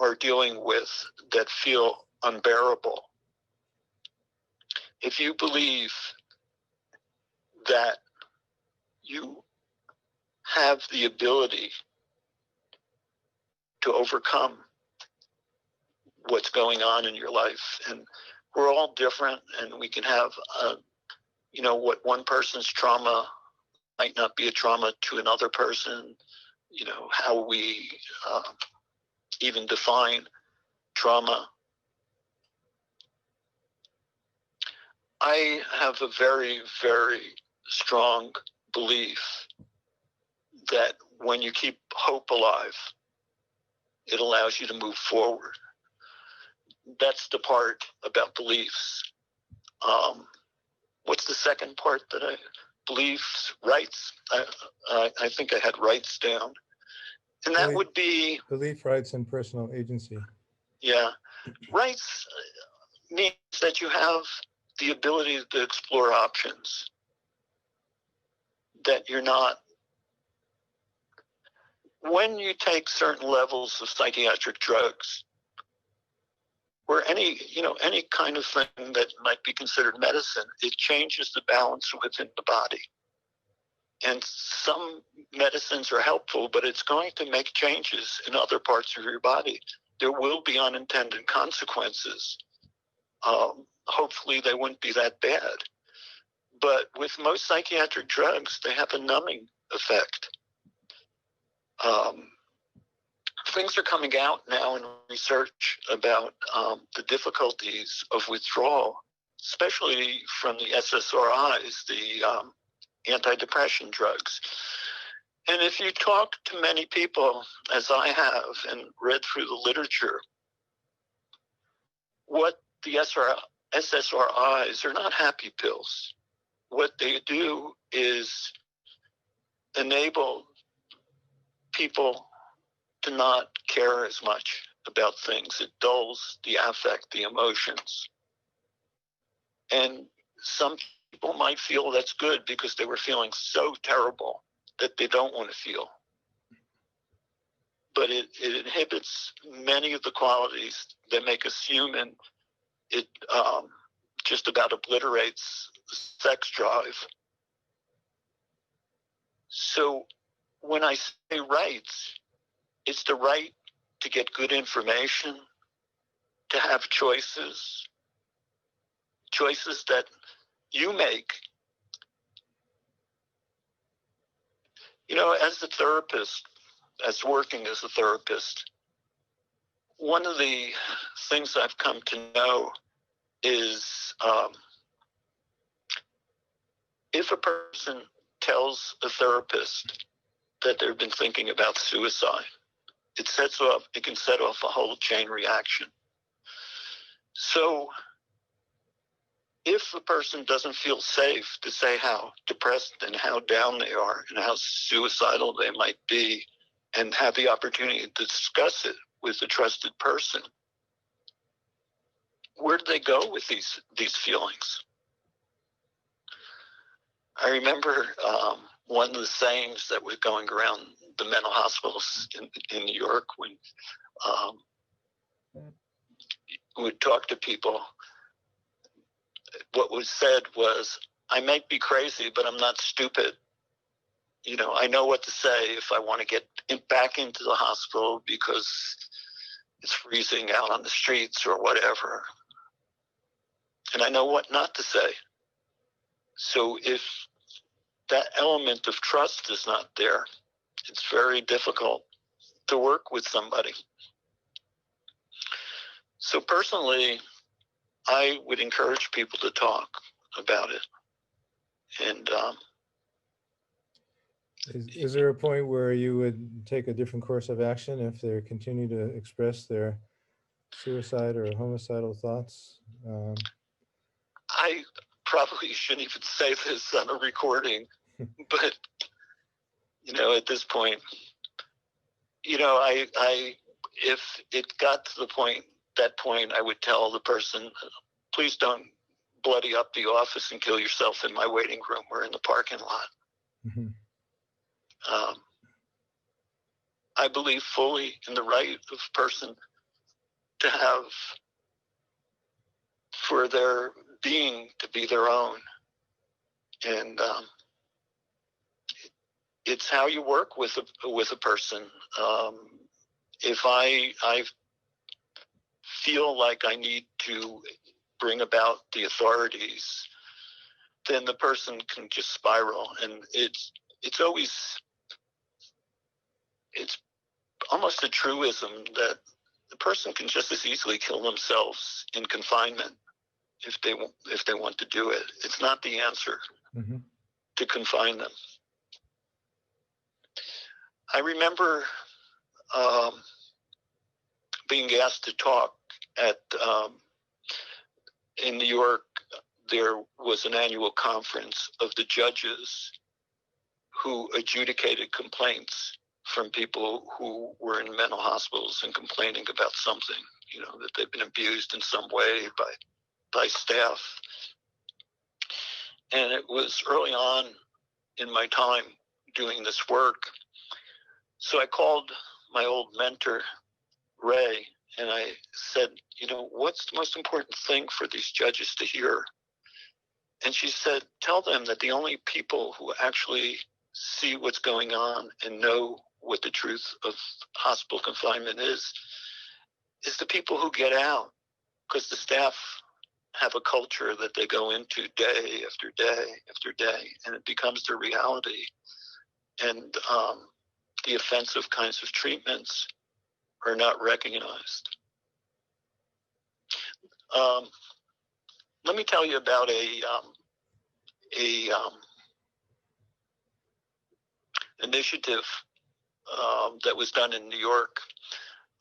are dealing with that feel unbearable. If you believe that you have the ability to overcome what's going on in your life, and we're all different, and we can have, what one person's trauma might not be a trauma to another person, how we even define trauma. I have a very, very strong belief that when you keep hope alive, it allows you to move forward. That's the part about beliefs. What's the second part that I beliefs? Rights. I think I had rights down, and that would be belief, rights, and personal agency. Yeah, rights means that you have the ability to explore options. That you're not. When you take certain levels of psychiatric drugs, or any kind of thing that might be considered medicine, it changes the balance within the body. And some medicines are helpful, but it's going to make changes in other parts of your body. There will be unintended consequences. Hopefully they wouldn't be that bad. But with most psychiatric drugs, they have a numbing effect. Things are coming out now in research about the difficulties of withdrawal, especially from the SSRIs, the antidepressant drugs. And if you talk to many people, as I have, and read through the literature, what the SSRIs are not happy pills. What they do is enable people to not care as much about things. It dulls the affect, the emotions. And some people might feel that's good because they were feeling so terrible that they don't want to feel. But it inhibits many of the qualities that make us human. It just about obliterates the sex drive. So when I say rights, it's the right to get good information, to have choices that you make. As a therapist, as working as a therapist, one of the things I've come to know is if a person tells a therapist that they've been thinking about suicide, it can set off a whole chain reaction. So if a person doesn't feel safe to say how depressed and how down they are and how suicidal they might be, and have the opportunity to discuss it with a trusted person, where do they go with these feelings? I remember one of the sayings that was going around the mental hospitals in New York when we would talk to people. What was said was, I might be crazy, but I'm not stupid. I know what to say if I want to get back into the hospital because it's freezing out on the streets or whatever. And I know what not to say. So if that element of trust is not there, it's very difficult to work with somebody. So personally, I would encourage people to talk about it. And is there a point where you would take a different course of action if they continue to express their suicide or homicidal thoughts? I probably shouldn't even say this on a recording, but, you know, at this point, you know, if it got to that point, I would tell the person, please don't bloody up the office and kill yourself in my waiting room or in the parking lot. Mhm. I believe fully in the right of a person to have, for their being to be their own. And it's how you work with a person. If I feel like I need to bring about the authorities, then the person can just spiral. And it's almost a truism that the person can just as easily kill themselves in confinement if they want to do it. It's not the answer to confine them. I remember being asked to talk at in New York. There was an annual conference of the judges who adjudicated complaints from people who were in mental hospitals and complaining about something, you know, that they've been abused in some way by staff. And it was early on in my time doing this work. So I called my old mentor, Ray, and I said, you know, what's the most important thing for these judges to hear? And she said, tell them that the only people who actually see what's going on and know what the truth of hospital confinement is the people who get out, because the staff have a culture that they go into day after day after day, and it becomes their reality. And the offensive kinds of treatments are not recognized. Let me tell you about a initiative that was done in New York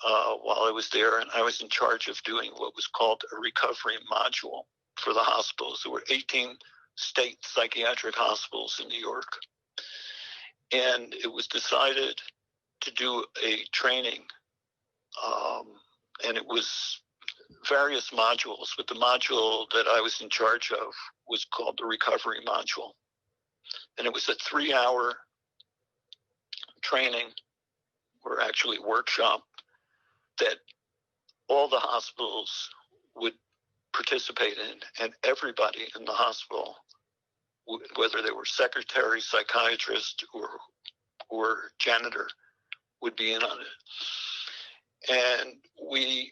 while I was there, and I was in charge of doing what was called a recovery module for the hospitals. There were 18 state psychiatric hospitals in New York, and it was decided to do a training, and it was various modules, but the module that I was in charge of was called the recovery module. And it was a 3-hour training, or actually workshop, that all the hospitals would participate in, and everybody in the hospital, whether they were secretary, psychiatrist, or janitor, would be in on it. And we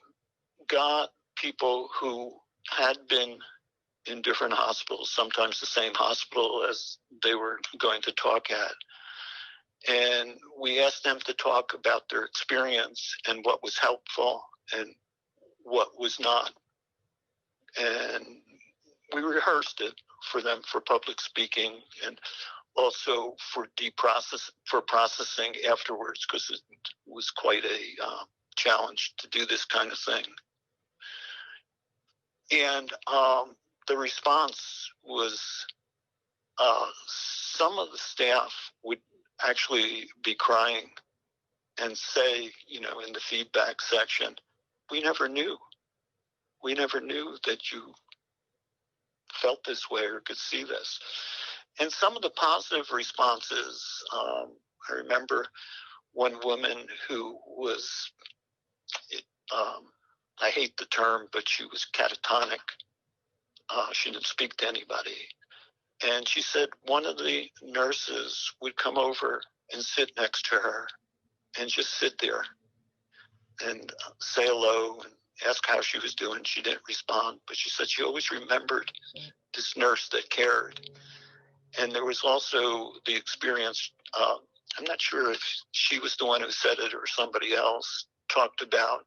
got people who had been in different hospitals, sometimes the same hospital as they were going to talk at. And we asked them to talk about their experience and what was helpful and what was not. And we rehearsed it for them for public speaking and also for processing afterwards, because it was quite a challenge to do this kind of thing. And the response was some of the staff would actually be crying and say, you know, in the feedback section, we never knew that you felt this way or could see this. And some of the positive responses, I remember one woman who was, I hate the term, but she was catatonic. She didn't speak to anybody. And she said one of the nurses would come over and sit next to her and just sit there and say hello and ask how she was doing. She didn't respond, but she said she always remembered this nurse that cared. And there was also the experience, I'm not sure if she was the one who said it or somebody else, talked about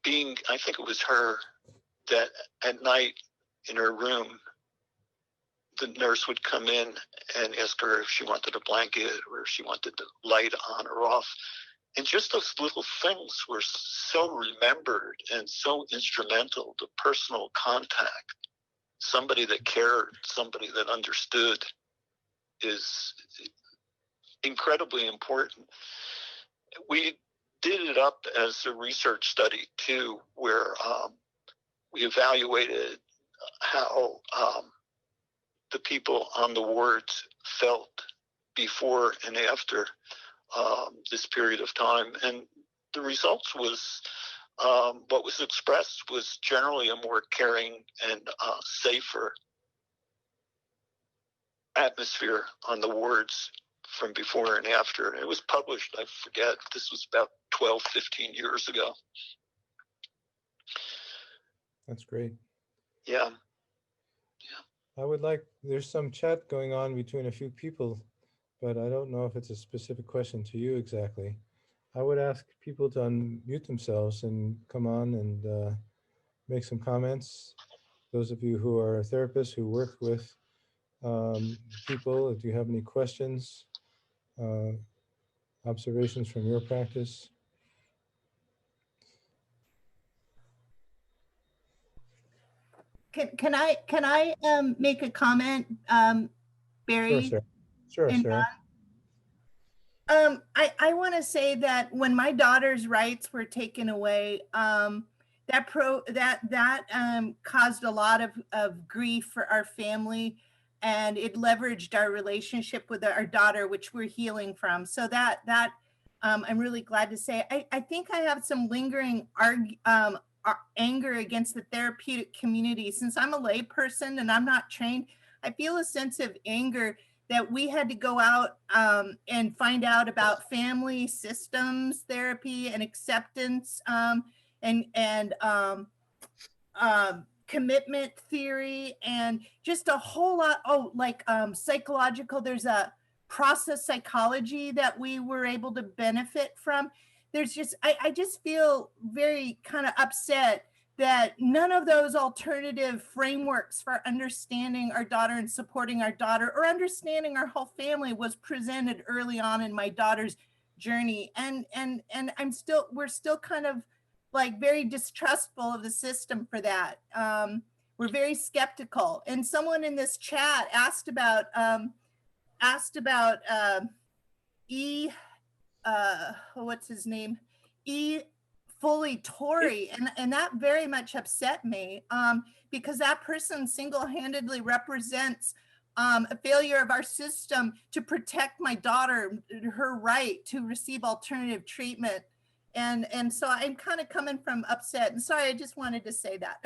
being, I think it was her, that at night in her room, the nurse would come in and ask her if she wanted a blanket or if she wanted the light on or off. And just those little things were so remembered and so instrumental. The personal contact, somebody that cared, somebody that understood, is incredibly important. We did it up as a research study too, where we evaluated how the people on the wards felt before and after this period of time. And the results was, what was expressed was generally a more caring and safer atmosphere on the wards from before and after. It was published, I forget, this was about 12, 15 years ago. That's great. Yeah. I would like, there's some chat going on between a few people, but I don't know if it's a specific question to you exactly. I would ask people to unmute themselves and come on and make some comments. Those of you who are therapists who work with people, if you have any questions, observations from your practice. Can I make a comment, Barry? Sure, sure, and Sarah. I want to say that when my daughter's rights were taken away, that caused a lot of grief for our family, and it leveraged our relationship with our daughter, which we're healing from. So that I'm really glad to say. I think I have some lingering anger against the therapeutic community. Since I'm a lay person and I'm not trained, I feel a sense of anger that we had to go out and find out about family systems therapy and acceptance and commitment theory and just a whole lot. Oh, like psychological, there's a process psychology that we were able to benefit from. There's just, I just feel very kind of upset that none of those alternative frameworks for understanding our daughter and supporting our daughter or understanding our whole family was presented early on in my daughter's journey. And we're still kind of like very distrustful of the system for that. We're very skeptical. And someone in this chat asked about what's his name? Foley Tory, and that very much upset me because that person single-handedly represents a failure of our system to protect my daughter, her right to receive alternative treatment. And so I'm kind of coming from upset. And sorry, I just wanted to say that.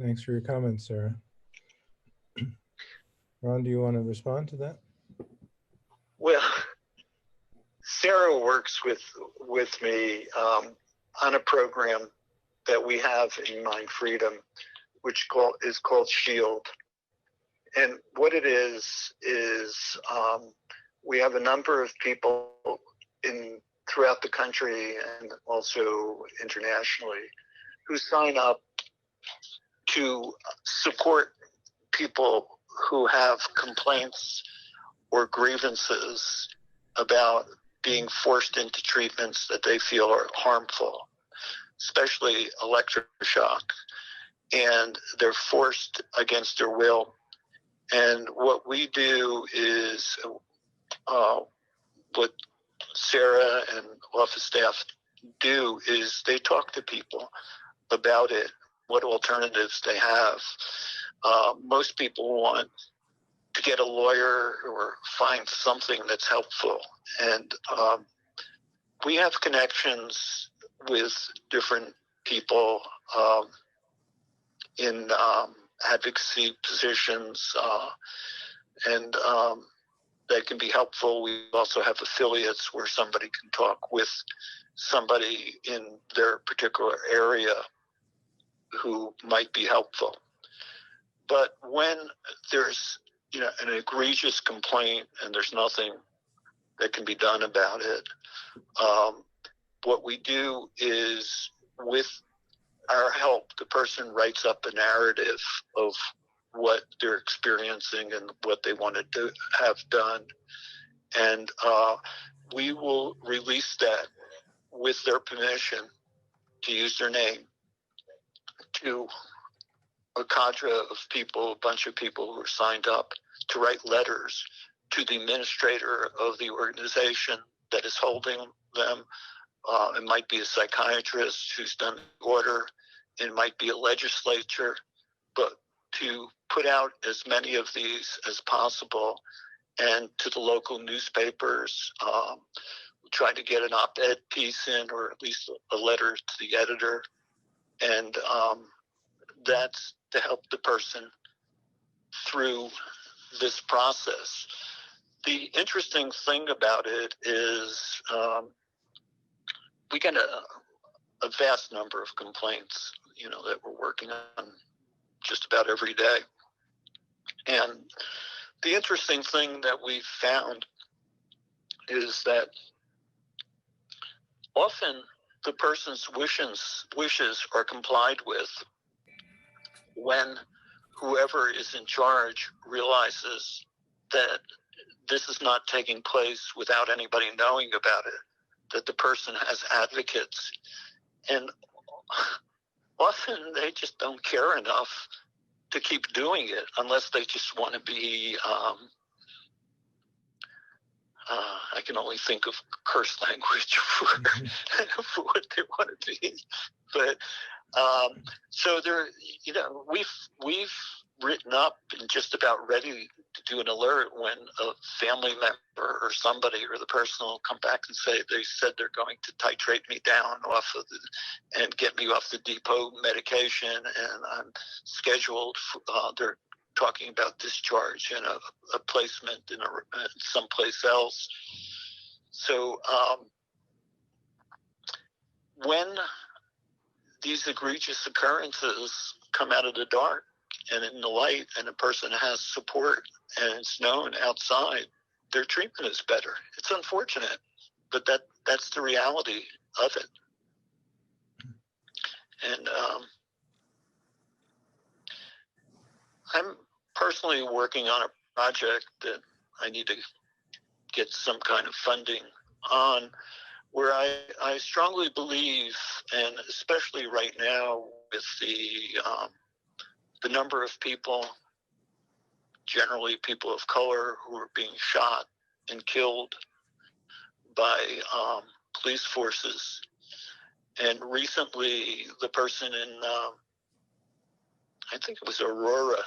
Thanks for your comments, Sarah. Ron, do you want to respond to that? Well, Sarah works with me on a program that we have in Mind Freedom, which is called SHIELD. And what it is we have a number of people throughout the country and also internationally who sign up to support people who have complaints or grievances about being forced into treatments that they feel are harmful, especially electroshock, and they're forced against their will. And what we do is what Sarah and office staff do is they talk to people about it, what alternatives they have. Most people want to get a lawyer or find something that's helpful. And we have connections with different people in advocacy positions, and that can be helpful. We also have affiliates where somebody can talk with somebody in their particular area who might be helpful. But when there's an egregious complaint and there's nothing that can be done about it, what we do is, with our help, the person writes up a narrative of what they're experiencing and what they wanted to have done. And we will release that with their permission to use their name to a cadre of people, a bunch of people who are signed up to write letters to the administrator of the organization that is holding them. It might be a psychiatrist who's done the order. It might be a legislature, but to put out as many of these as possible, and to the local newspapers, try to get an op-ed piece in, or at least a letter to the editor, and that's to help the person through this process. The interesting thing about it is we get a vast number of complaints, that we're working on just about every day. And the interesting thing that we found is that often the person's wishes are complied with when whoever is in charge realizes that this is not taking place without anybody knowing about it, that the person has advocates. And often they just don't care enough to keep doing it unless they just want to be, I can only think of curse language for what they want to be. But so there, we've written up and just about ready to do an alert when a family member or somebody or the person will come back and say they said they're going to titrate me down and get me off the depot medication, and I'm scheduled they're talking about discharge and a placement in someplace else. So when these egregious occurrences come out of the dark and in the light, and a person has support and it's known outside, their treatment is better. It's unfortunate, but that's the reality of it. And I'm personally working on a project that I need to get some kind of funding on, where I strongly believe, and especially right now with the number of people, generally people of color, who are being shot and killed by police forces. And recently, the person in, I think it was Aurora,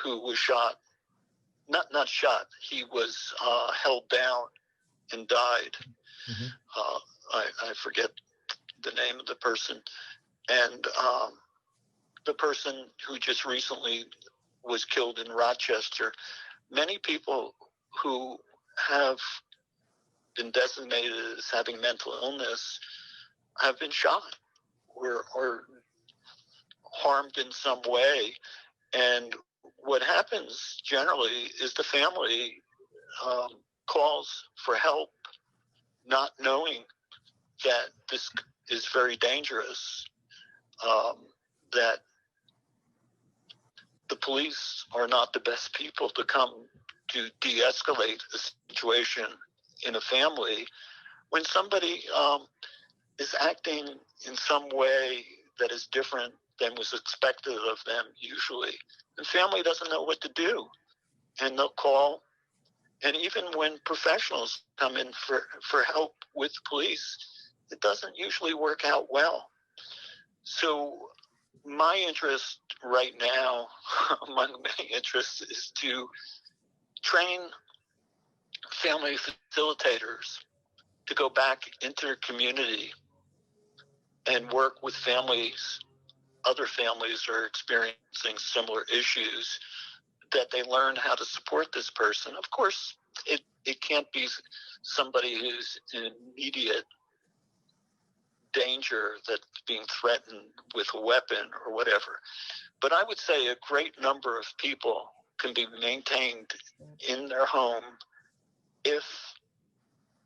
who was shot, not shot, he was held down and died. Mm-hmm. I forget the name of the person. And the person who just recently was killed in Rochester, many people who have been designated as having mental illness have been shot or harmed in some way. And what happens generally is the family calls for help, not knowing that this is very dangerous, that the police are not the best people to come to de-escalate a situation in a family when somebody is acting in some way that is different than was expected of them usually. The family doesn't know what to do, and they'll call. And even when professionals come in for help with police, it doesn't usually work out well. So my interest right now, among many interests, is to train family facilitators to go back into their community and work with families, other families who are experiencing similar issues, that they learn how to support this person. Of course, it can't be somebody who's in immediate danger, that's being threatened with a weapon or whatever. But I would say a great number of people can be maintained in their home if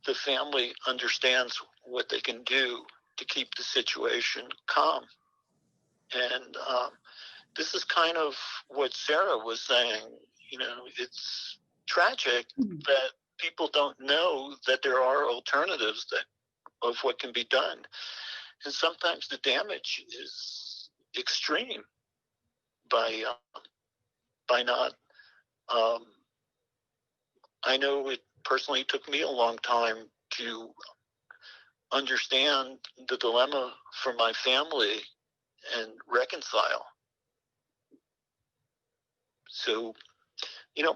the family understands what they can do to keep the situation calm. And this is kind of what Sarah was saying. It's tragic that people don't know that there are alternatives of what can be done. And sometimes the damage is extreme by not. I know it personally took me a long time to understand the dilemma for my family and reconcile. So,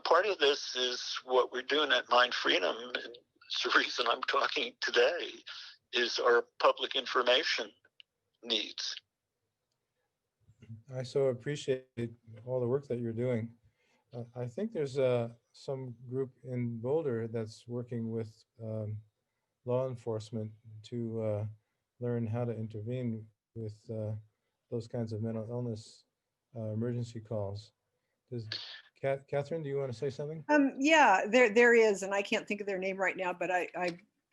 part of this is what we're doing at Mind Freedom, and it's the reason I'm talking today, is our public information needs. I so appreciate all the work that you're doing. I think there's some group in Boulder that's working with law enforcement to learn how to intervene with those kinds of mental illness emergency calls. Does Catherine, do you want to say something? Yeah, there is, and I can't think of their name right now, but I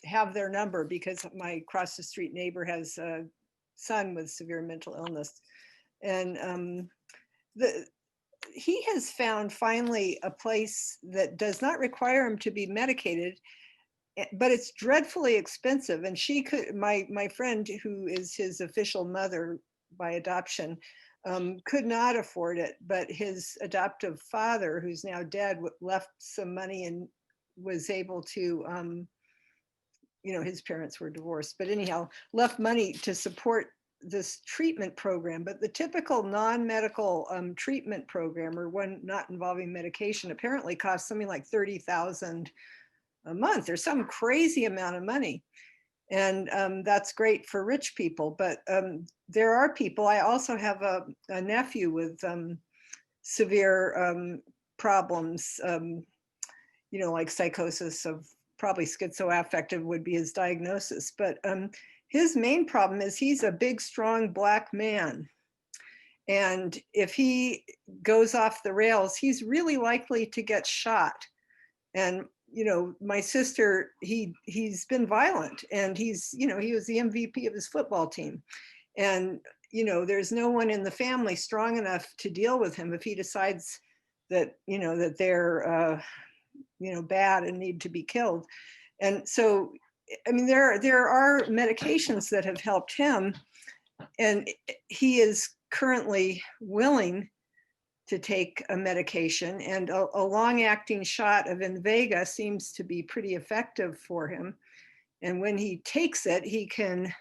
have their number because my across the street neighbor has a son with severe mental illness, and he has found finally a place that does not require him to be medicated, but it's dreadfully expensive. And she could, my friend who is his official mother by adoption, could not afford it, but his adoptive father, who's now dead, left some money and was able to, his parents were divorced, but anyhow, left money to support this treatment program. But the typical non-medical treatment program, or one not involving medication, apparently costs something like $30,000 a month or some crazy amount of money. And that's great for rich people, but there are people. I also have a nephew with severe problems, like psychosis, of probably schizoaffective would be his diagnosis. But his main problem is he's a big, strong Black man. And if he goes off the rails, he's really likely to get shot. And my sister, he's been violent, and he was the MVP of his football team. And, there's no one in the family strong enough to deal with him if he decides that, that they're, bad and need to be killed. And so, I mean, there are medications that have helped him, and he is currently willing to take a medication, and a long-acting shot of Invega seems to be pretty effective for him. And when he takes it, he can,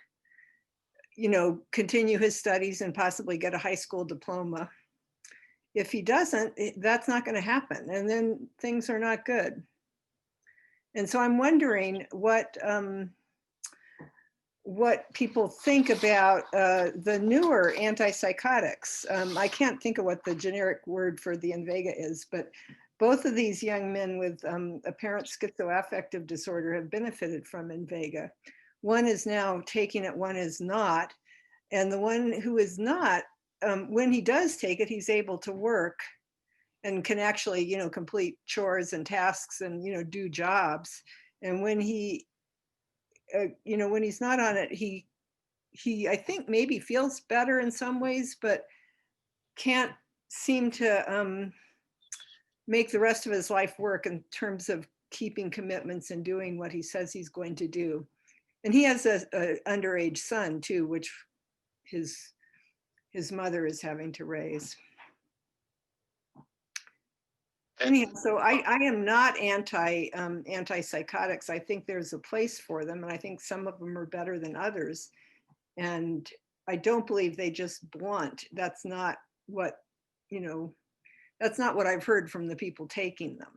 continue his studies and possibly get a high school diploma. If he doesn't, that's not going to happen, and then things are not good. And so I'm wondering what people think about the newer antipsychotics. I can't think of what the generic word for the Invega is, but both of these young men with apparent schizoaffective disorder have benefited from Invega. One is now taking it, one is not. And the one who is not, when he does take it, he's able to work and can actually, complete chores and tasks and, do jobs. And when he when he's not on it, he I think maybe feels better in some ways, but can't seem to make the rest of his life work in terms of keeping commitments and doing what he says he's going to do. And he has a underage son too, which his mother is having to raise. Anyhow, so I am not antipsychotics. I think there's a place for them, and I think some of them are better than others. And I don't believe they just blunt. That's not what, that's not what I've heard from the people taking them.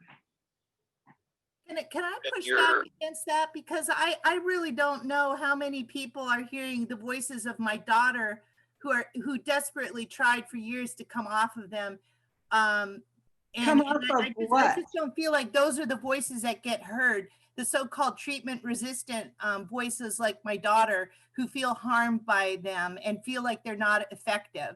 Can I push back against that? Because I really don't know how many people are hearing the voices of my daughter who desperately tried for years to come off of them. I just don't feel like those are the voices that get heard. The so-called treatment resistant voices like my daughter, who feel harmed by them and feel like they're not effective.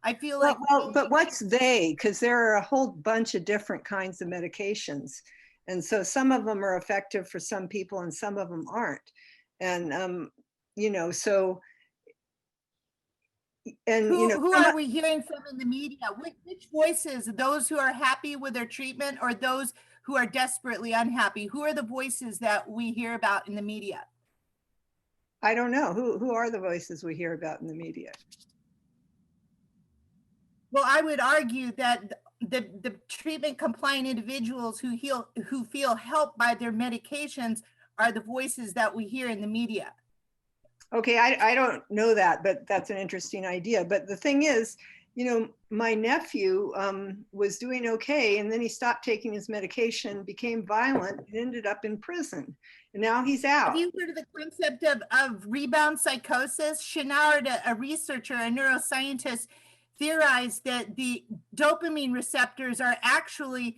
I feel like but what's they? Because there are a whole bunch of different kinds of medications. And so some of them are effective for some people and some of them aren't. And, so. And who are we hearing from in the media? Which voices? Those who are happy with their treatment, or those who are desperately unhappy? Who are the voices that we hear about in the media? I don't know. Who are the voices we hear about in the media? Well, I would argue that the treatment compliant individuals who feel helped by their medications are the voices that we hear in the media. Okay, I don't know that, but that's an interesting idea. But the thing is, you know, my nephew was doing okay, and then he stopped taking his medication, became violent, and ended up in prison. And now he's out. Have you heard of the concept of rebound psychosis? Chenard, a researcher, a neuroscientist, theorized that the dopamine receptors are actually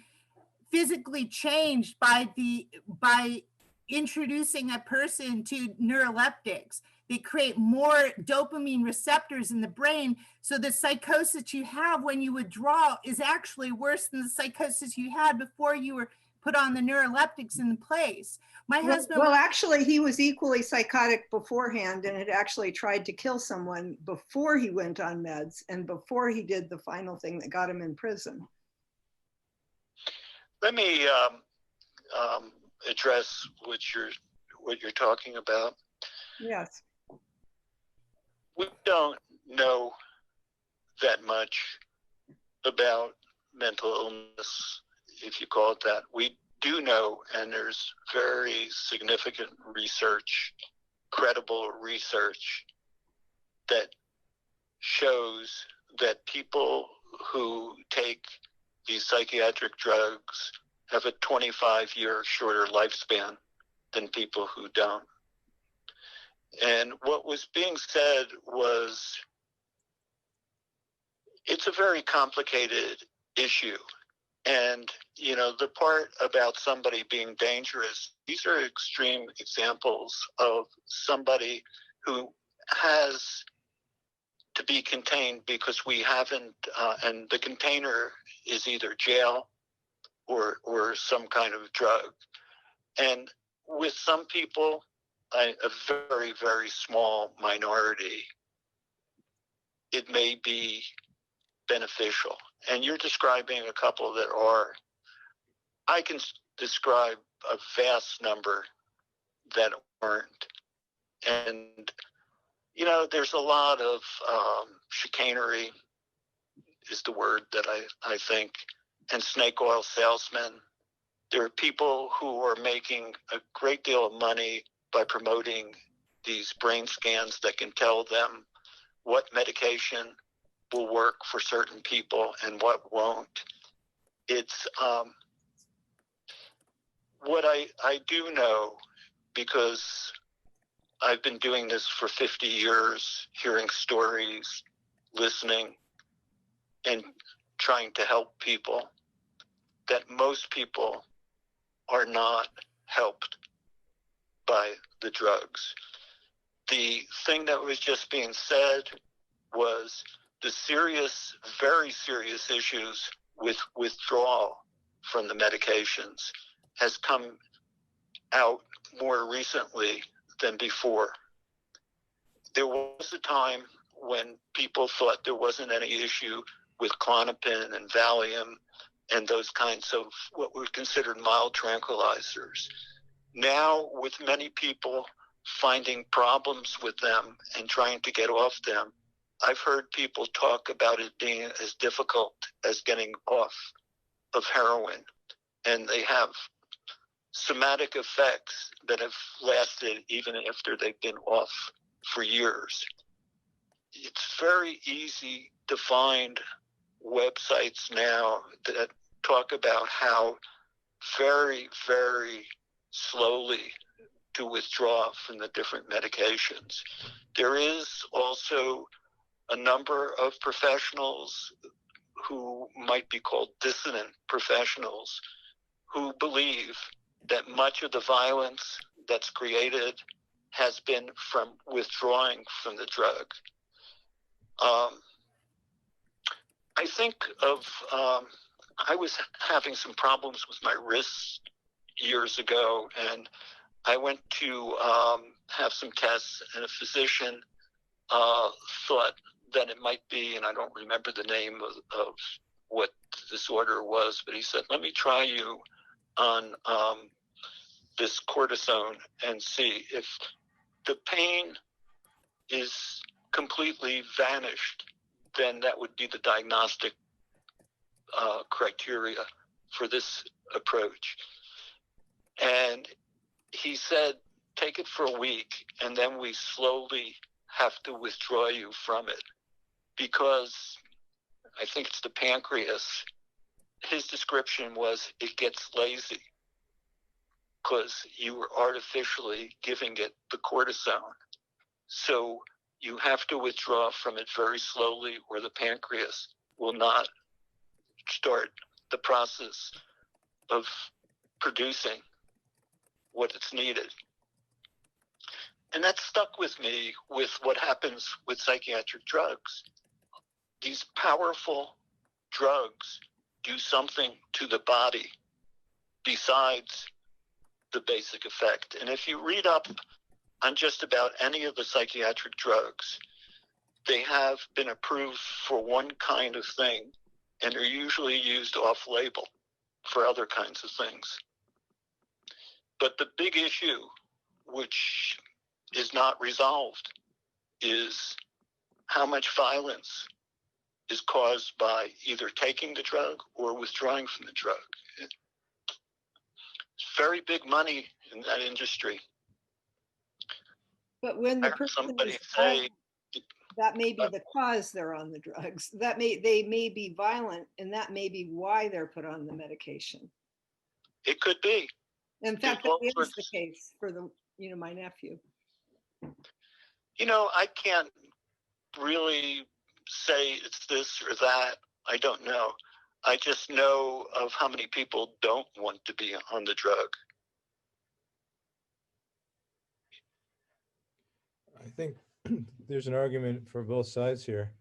physically changed by introducing a person to neuroleptics. They create more dopamine receptors in the brain. So the psychosis you have when you withdraw is actually worse than the psychosis you had before you were put on the neuroleptics in place. My husband. Well, actually, he was equally psychotic beforehand and had actually tried to kill someone before he went on meds and before he did the final thing that got him in prison. Let me address what you're talking about. Yes. We don't know that much about mental illness, if you call it that. We do know, and there's very significant research, credible research, that shows that people who take these psychiatric drugs have a 25-year shorter lifespan than people who don't. And what was being said was, it's a very complicated issue. And, you know, the part about somebody being dangerous, these are extreme examples of somebody who has to be contained because we haven't, and the container is either jail or some kind of drug. And with some people, a very, very small minority, it may be beneficial. And you're describing a couple that are. I can describe a vast number that aren't. And, you know, there's a lot of chicanery is the word that I think, and snake oil salesmen. There are people who are making a great deal of money by promoting these brain scans that can tell them what medication will work for certain people and what won't. It's what I do know, because I've been doing this for 50 years, hearing stories, listening, and trying to help people, that most people are not helped by the drugs. The thing that was just being said was the serious, very serious issues with withdrawal from the medications has come out more recently than before. There was a time when people thought there wasn't any issue with Klonopin and Valium and those kinds of what were considered mild tranquilizers. Now, with many people finding problems with them and trying to get off them, I've heard people talk about it being as difficult as getting off of heroin. And they have somatic effects that have lasted even after they've been off for years. It's very easy to find websites now that talk about how very, very slowly to withdraw from the different medications. There is also a number of professionals who might be called dissident professionals who believe that much of the violence that's created has been from withdrawing from the drug. I think of, I was having some problems with my wrists years ago, and I went to have some tests, and a physician thought that it might be, and I don't remember the name of what the disorder was, but he said, let me try you on this cortisone and see if the pain is completely vanished, then that would be the diagnostic criteria for this approach. And he said, take it for a week, and then we slowly have to withdraw you from it, because I think it's the pancreas. His description was it gets lazy because you were artificially giving it the cortisone. So you have to withdraw from it very slowly, or the pancreas will not start the process of producing what it's needed. And that stuck with me with what happens with psychiatric drugs. These powerful drugs do something to the body besides the basic effect. And if you read up on just about any of the psychiatric drugs, they have been approved for one kind of thing, and they're usually used off-label for other kinds of things. But the big issue, which is not resolved, is how much violence is caused by either taking the drug or withdrawing from the drug. It's very big money in that industry. But when the I heard person somebody is say, violent, that may be the cause they're on the drugs. They may be violent, and that may be why they're put on the medication. it could be. In fact, There's all that is sorts- the case for my nephew. I can't really say it's this or that. I don't know. I just know of how many people don't want to be on the drug. I think there's an argument for both sides here.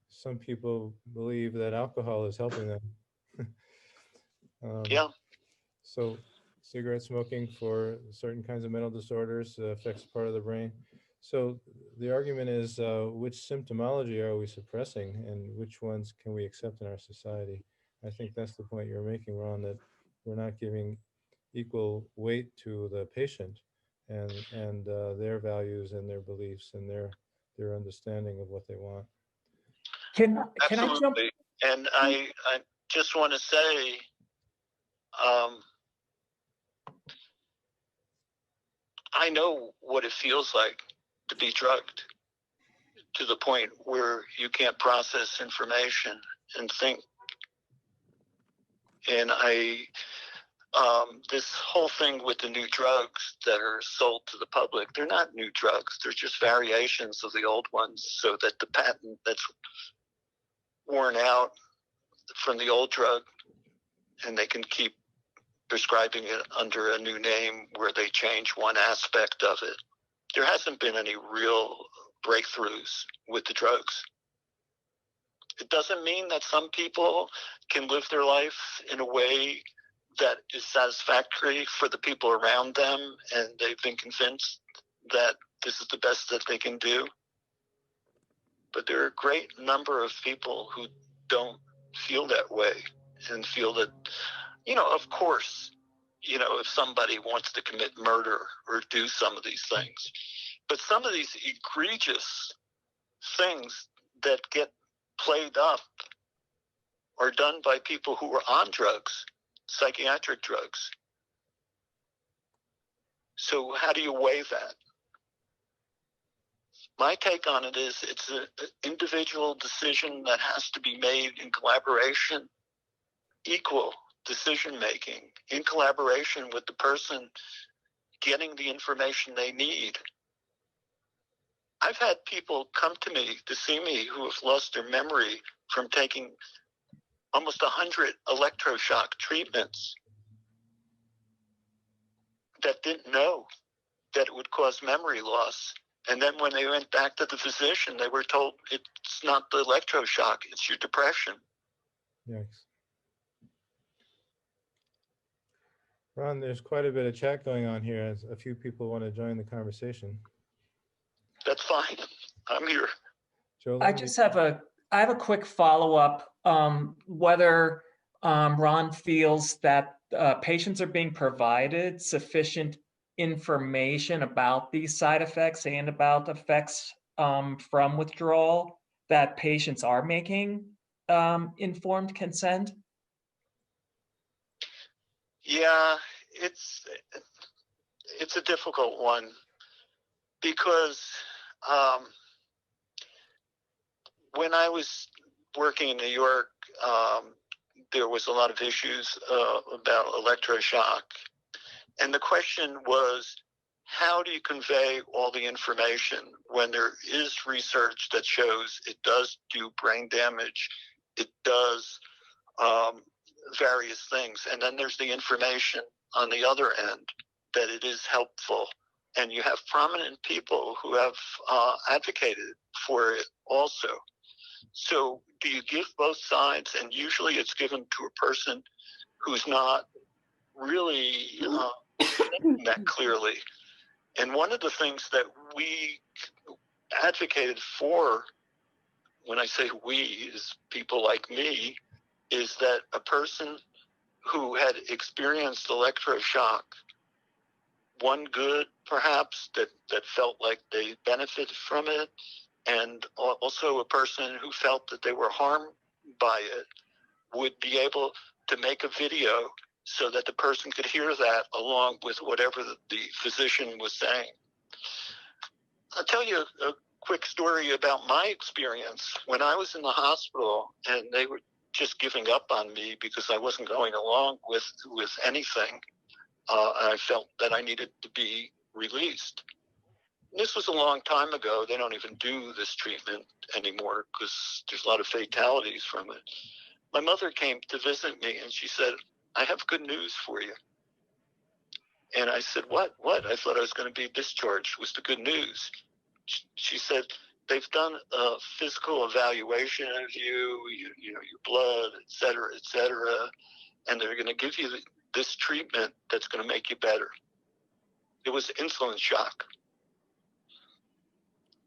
Some people believe that alcohol is helping them. Yeah. So cigarette smoking for certain kinds of mental disorders affects part of the brain. So the argument is which symptomology are we suppressing and which ones can we accept in our society? I think that's the point you're making, Ron, that we're not giving equal weight to the patient and their values and their beliefs and their understanding of what they want. Can I jump? Absolutely. And I just want to say, I know what it feels like to be drugged to the point where you can't process information and think. And this whole thing with the new drugs that are sold to the public, they're not new drugs. They're just variations of the old ones, so that the patent that's worn out from the old drug, and they can keep prescribing it under a new name where they change one aspect of it. There hasn't been any real breakthroughs with the drugs. It doesn't mean that some people can live their life in a way that is satisfactory for the people around them, and they've been convinced that this is the best that they can do. But there are a great number of people who don't feel that way and feel that, of course, if somebody wants to commit murder or do some of these things, but some of these egregious things that get played up are done by people who are on drugs, psychiatric drugs. So how do you weigh that? My take on it is it's an individual decision that has to be made in collaboration, equal decision-making, in collaboration with the person getting the information they need. I've had people come to me to see me who have lost their memory from taking almost 100 electroshock treatments that didn't know that it would cause memory loss. And then when they went back to the physician, they were told it's not the electroshock, it's your depression. Yikes. Ron, there's quite a bit of chat going on here as a few people want to join the conversation. That's fine. I'm here. Jolene, I have a quick follow-up, whether Ron feels that patients are being provided sufficient information about these side effects and about effects from withdrawal, that patients are making informed consent? Yeah, it's a difficult one because when I was working in New York, there was a lot of issues about electroshock. And the question was, how do you convey all the information when there is research that shows it does do brain damage, it does various things, and then there's the information on the other end that it is helpful. And you have prominent people who have advocated for it also. So do you give both sides? And usually it's given to a person who's not really thinking that clearly. And one of the things that we advocated for, when I say we, is people like me, is that a person who had experienced electroshock, one good perhaps, that felt like they benefited from it, and also a person who felt that they were harmed by it, would be able to make a video so that the person could hear that along with whatever the physician was saying. I'll tell you a quick story about my experience. When I was in the hospital and they were just giving up on me because I wasn't going along with anything, I felt that I needed to be released. This was a long time ago. They don't even do this treatment anymore because there's a lot of fatalities from it. My mother came to visit me and she said, "I have good news for you." And I said, What? I thought I was going to be discharged. Was the good news? She said, "They've done a physical evaluation of you, you know, your blood, et cetera, and they're going to give you this treatment that's going to make you better." It was insulin shock.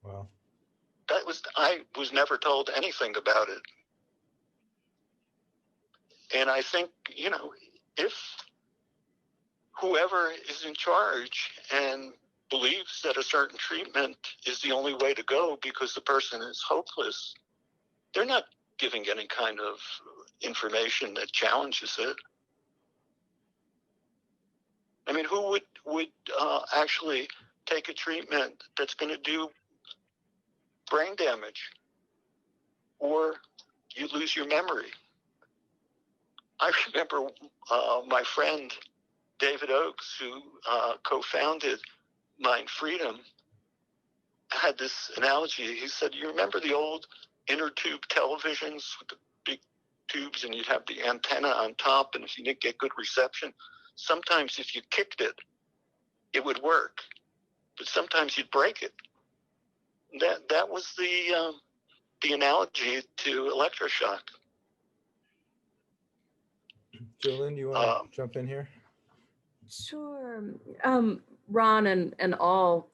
Wow. I was never told anything about it. And I think, you know, if whoever is in charge and believes that a certain treatment is the only way to go because the person is hopeless, they're not giving any kind of information that challenges it. I mean, who would actually take a treatment that's going to do brain damage or you lose your memory? I remember my friend David Oakes, who co-founded Mind Freedom, had this analogy. He said, "You remember the old inner tube televisions with the big tubes and you'd have the antenna on top, and if you didn't get good reception, sometimes if you kicked it, it would work, but sometimes you'd break it." That was the analogy to electroshock. Jolyn, you want to jump in here? Sure. Ron and all,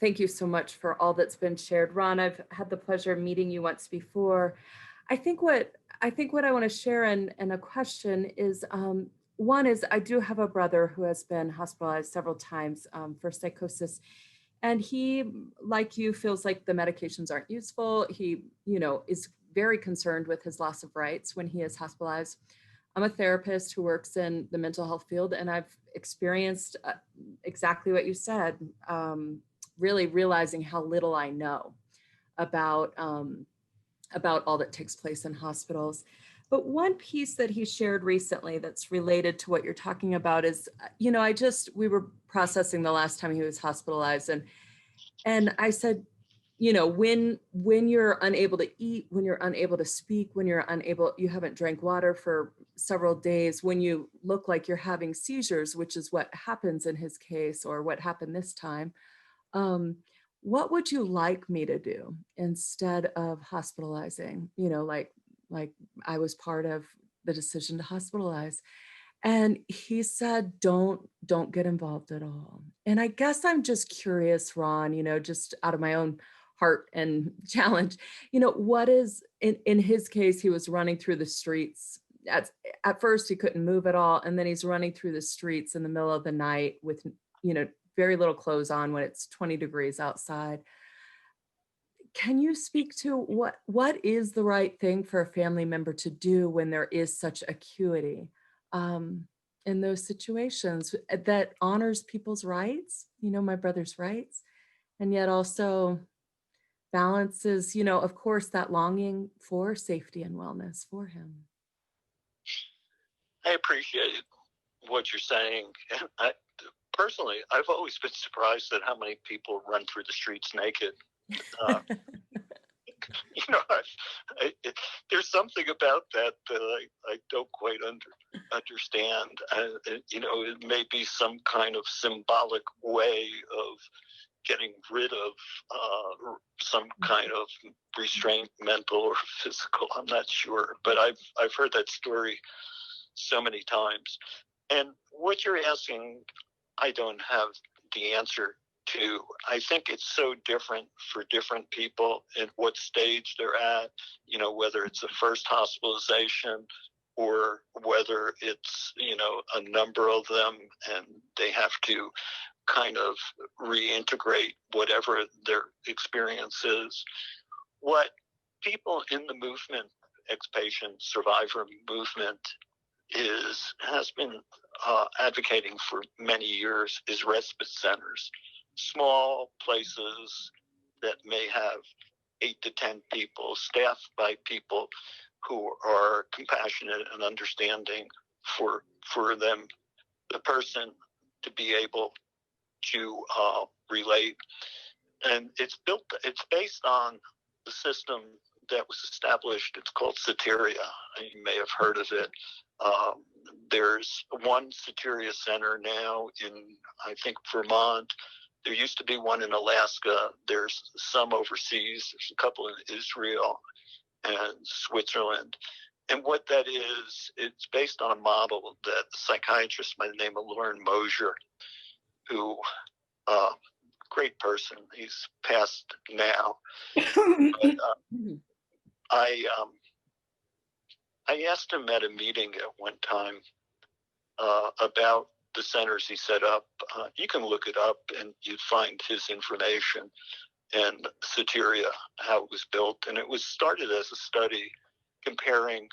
thank you so much for all that's been shared. Ron, I've had the pleasure of meeting you once before. I think what I want to share and a question is, one is I do have a brother who has been hospitalized several times for psychosis. And he, like you, feels like the medications aren't useful. He, you know, is very concerned with his loss of rights when he is hospitalized. I'm a therapist who works in the mental health field, and I've experienced exactly what you said, really realizing how little I know about all that takes place in hospitals. But one piece that he shared recently that's related to what you're talking about is, you know, we were processing the last time he was hospitalized, and I said, you know, when you're unable to eat, when you're unable to speak, when you haven't drank water for several days, when you look like you're having seizures, which is what happens in his case or what happened this time, what would you like me to do instead of hospitalizing? You know, like I was part of the decision to hospitalize. And he said, don't get involved at all. And I guess I'm just curious, Ron, you know, just out of my own heart and challenge, you know, what is, in his case, he was running through the streets at first he couldn't move at all, and then he's running through the streets in the middle of the night with, you know, very little clothes on when it's 20 degrees outside. Can you speak to what is the right thing for a family member to do when there is such acuity in those situations that honors people's rights, you know, my brother's rights, and yet also balances, you know, of course, that longing for safety and wellness for him? I appreciate what you're saying. And personally, I've always been surprised at how many people run through the streets naked. You know, there's something about that that I don't quite understand. You know, it may be some kind of symbolic way of getting rid of some kind of restraint, mental or physical. I'm not sure, but I've heard that story so many times. And what you're asking, I don't have the answer to. I think it's so different for different people and what stage they're at, you know, whether it's a first hospitalization or whether it's, you know, a number of them and they have to kind of reintegrate whatever their experience is. What people in the movement, ex-patient survivor movement, has been advocating for many years is respite centers, small places that may have 8 to 10 people, staffed by people who are compassionate and understanding for them, the person to be able to relate. And it's based on the system that was established. It's called Soteria. You may have heard of it. There's one Soteria center now in, I think, Vermont. There used to be one in Alaska. There's some overseas. There's a couple in Israel and Switzerland. And what that is, it's based on a model that a psychiatrist by the name of Lauren Mosier, who, great person, he's passed now. But, I asked him at a meeting at one time about the centers he set up. You can look it up and you'd find his information and Soteria, how it was built. And it was started as a study comparing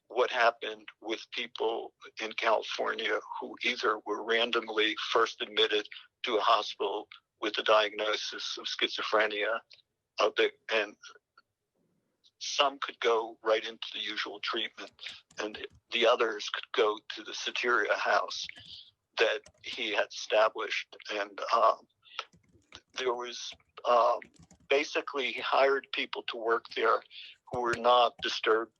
what happened with people in California who either were randomly first admitted to a hospital with a diagnosis of schizophrenia, and some could go right into the usual treatment, and the others could go to the Soteria house that he had established. And there was basically, he hired people to work there who were not disturbed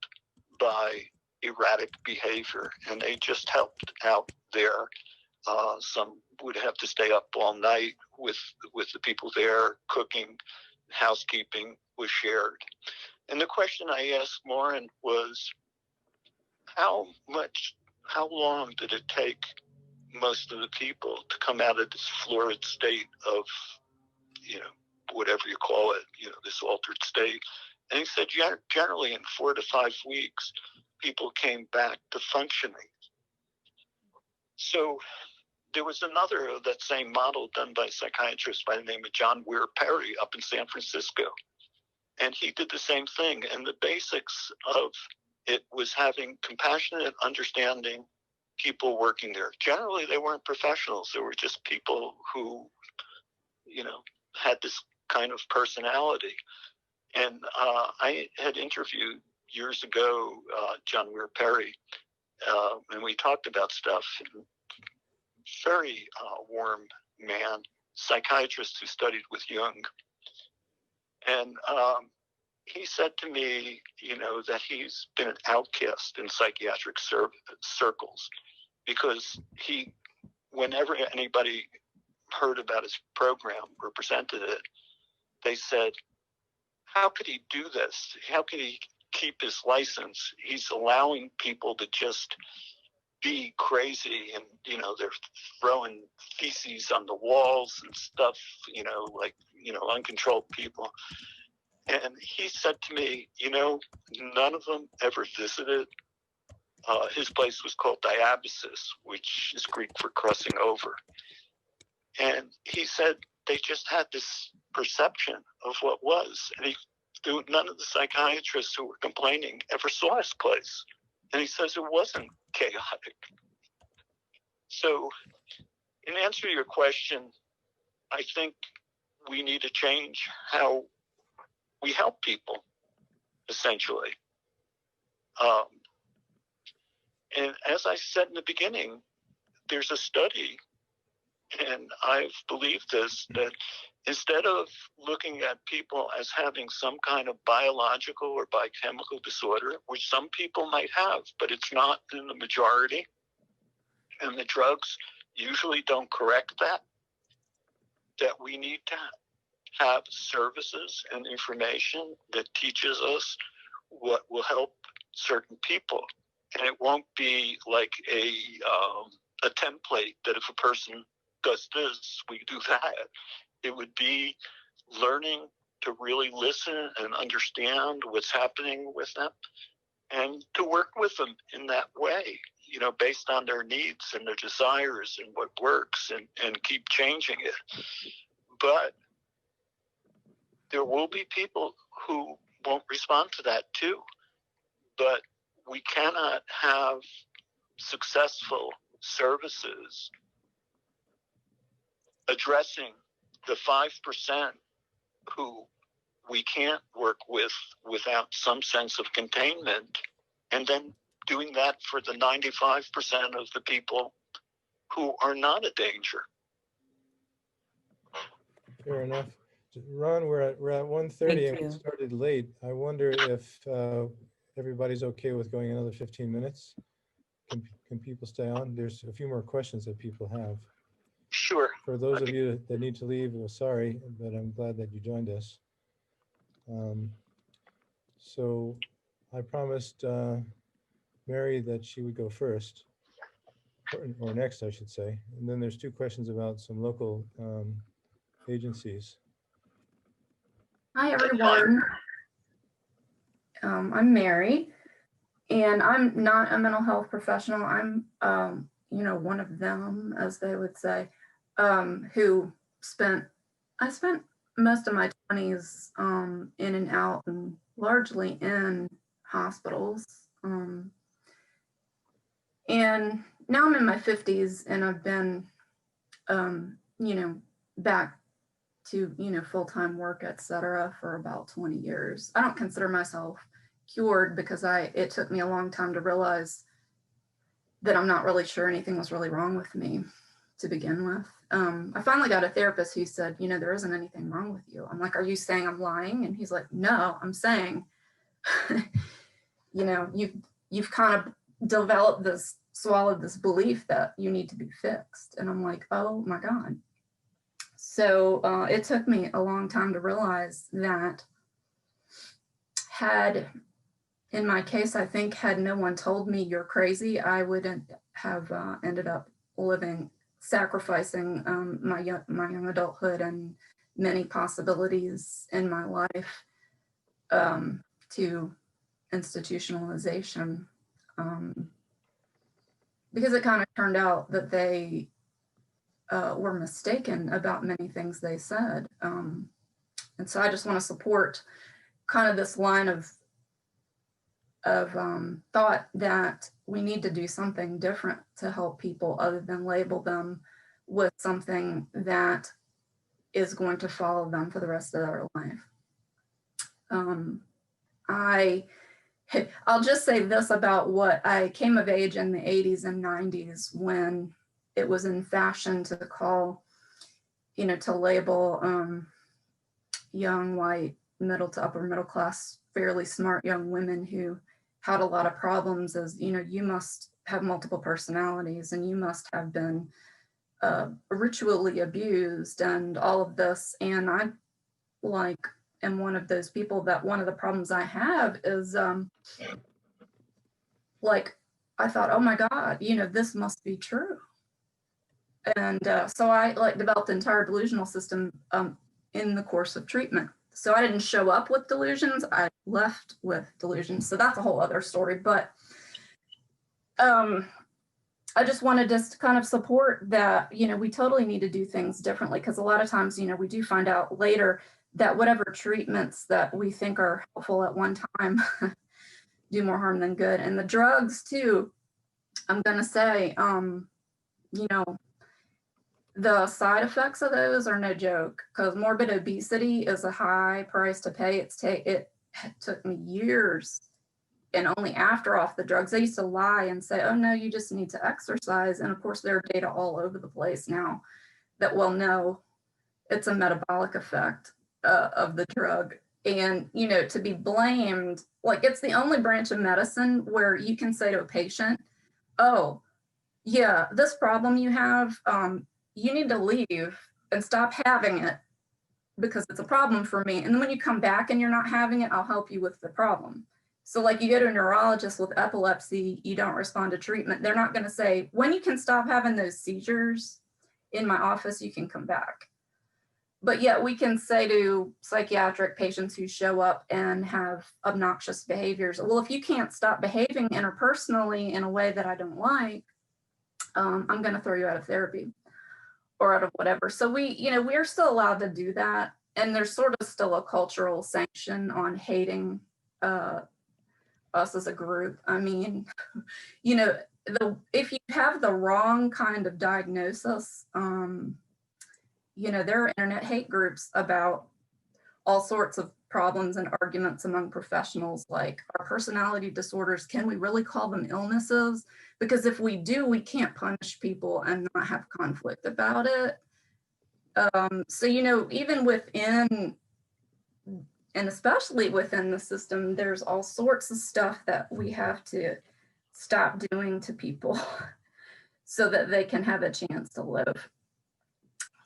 by erratic behavior, and they just helped out there. Some would have to stay up all night with the people there. Cooking, housekeeping was shared. And the question I asked Lauren was, how long did it take most of the people to come out of this florid state of, you know, whatever you call it, you know, this altered state? And he said, generally in 4 to 5 weeks, people came back to functioning. So there was another of that same model done by a psychiatrist by the name of John Weir Perry up in San Francisco. And he did the same thing. And the basics of it was having compassionate, understanding people working there. Generally, they weren't professionals. They were just people who, you know, had this kind of personality. And I had interviewed years ago John Weir Perry, and we talked about stuff. Very warm man, psychiatrist who studied with Jung. And he said to me, you know, that he's been an outcast in psychiatric circles because whenever anybody heard about his program or presented it, they said, how could he do this? How could he keep his license? He's allowing people to just be crazy, and, you know, they're throwing feces on the walls and stuff, you know, like, you know, uncontrolled people. And he said to me, you know, none of them ever visited his place was called Diabasis, which is Greek for crossing over. And he said they just had this perception of what was. And none of the psychiatrists who were complaining ever saw his place. And he says it wasn't chaotic. So in answer to your question, I think we need to change how we help people, essentially. And as I said in the beginning, there's a study, and I've believed this, that instead of looking at people as having some kind of biological or biochemical disorder, which some people might have, but it's not in the majority, and the drugs usually don't correct that we need to have services and information that teaches us what will help certain people. And it won't be like a template that if a person does this, we do that. It would be learning to really listen and understand what's happening with them and to work with them in that way, you know, based on their needs and their desires and what works, and keep changing it. But there will be people who won't respond to that too. But we cannot have successful services addressing the 5% who we can't work with without some sense of containment, and then doing that for the 95% of the people who are not a danger. Fair enough. Ron, we're at 1:30 and we you. started late. I wonder if everybody's okay with going another 15 minutes? Can people stay on? There's a few more questions that people have. Sure. For those of you that need to leave, well, sorry, but I'm glad that you joined us. So I promised Mary that she would go first, or next, I should say. And then there's two questions about some local agencies. Hi, everyone. I'm Mary, and I'm not a mental health professional. I'm, one of them, as they would say, who I spent most of my 20s in and out and largely in hospitals. And now I'm in my 50s and I've been, back to, full-time work, et cetera, for about 20 years. I don't consider myself cured because it took me a long time to realize that I'm not really sure anything was really wrong with me to begin with. I finally got a therapist who said, there isn't anything wrong with you. I'm like, are you saying I'm lying? And he's like, no, I'm saying, you've kind of swallowed this belief that you need to be fixed. And I'm like, oh my God. So it took me a long time to realize that in my case, I think had no one told me you're crazy, I wouldn't have ended up sacrificing my young adulthood and many possibilities in my life to institutionalization. Because it kind of turned out that they were mistaken about many things they said. And so I just want to support kind of this line of thought that we need to do something different to help people other than label them with something that is going to follow them for the rest of their life. I'll just say this about what I came of age in the 80s and 90s when it was in fashion to call, to label young white middle to upper middle class, fairly smart young women who had a lot of problems as, you must have multiple personalities and you must have been ritually abused and all of this. And I am one of those people that one of the problems I have is I thought, oh my God, this must be true. And so I developed an entire delusional system in the course of treatment. So I didn't show up with delusions, I left with delusions. So that's a whole other story. But I just wanted us to kind of support that, we totally need to do things differently, because a lot of times, we do find out later that whatever treatments that we think are helpful at one time do more harm than good. And the drugs too, I'm going to say, the side effects of those are no joke, because morbid obesity is a high price to pay. It took me years, and only after off the drugs, they used to lie and say, oh no, you just need to exercise. And of course, there are data all over the place now that will know it's a metabolic effect of the drug. And, to be blamed, like, it's the only branch of medicine where you can say to a patient, oh, yeah, this problem you have, you need to leave and stop having it because it's a problem for me. And then when you come back and you're not having it, I'll help you with the problem. So like, you go to a neurologist with epilepsy, you don't respond to treatment. They're not going to say, when you can stop having those seizures in my office, you can come back. But yet we can say to psychiatric patients who show up and have obnoxious behaviors, well, if you can't stop behaving interpersonally in a way that I don't like, I'm going to throw you out of therapy or out of whatever. So we're still allowed to do that. And there's sort of still a cultural sanction on hating us as a group. I mean, if you have the wrong kind of diagnosis, there are internet hate groups about all sorts of problems and arguments among professionals, like, our personality disorders, can we really call them illnesses? Because if we do, we can't punish people and not have conflict about it. So, even within, and especially within the system, there's all sorts of stuff that we have to stop doing to people so that they can have a chance to live.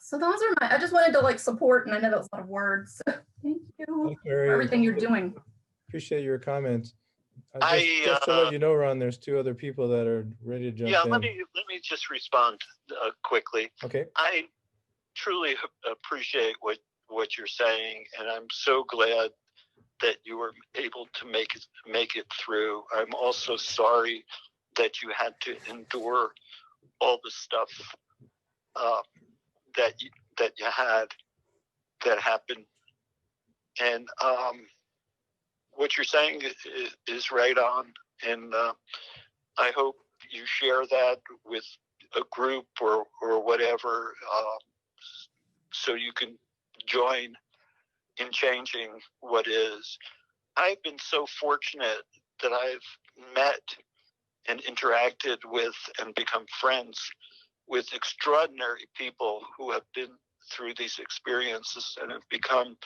So those are I just wanted to support, and I know that was a lot of words. So thank you for everything you're doing. Appreciate your comments. Just to let you know, Ron, there's two other people that are ready to jump in. Yeah, let me just respond quickly. Okay. I truly appreciate what you're saying, and I'm so glad that you were able to make it through. I'm also sorry that you had to endure all the stuff that you had that happened. And what you're saying is right on, and I hope you share that with a group or whatever, so you can join in changing what is. I've been so fortunate that I've met and interacted with and become friends with extraordinary people who have been through these experiences and have become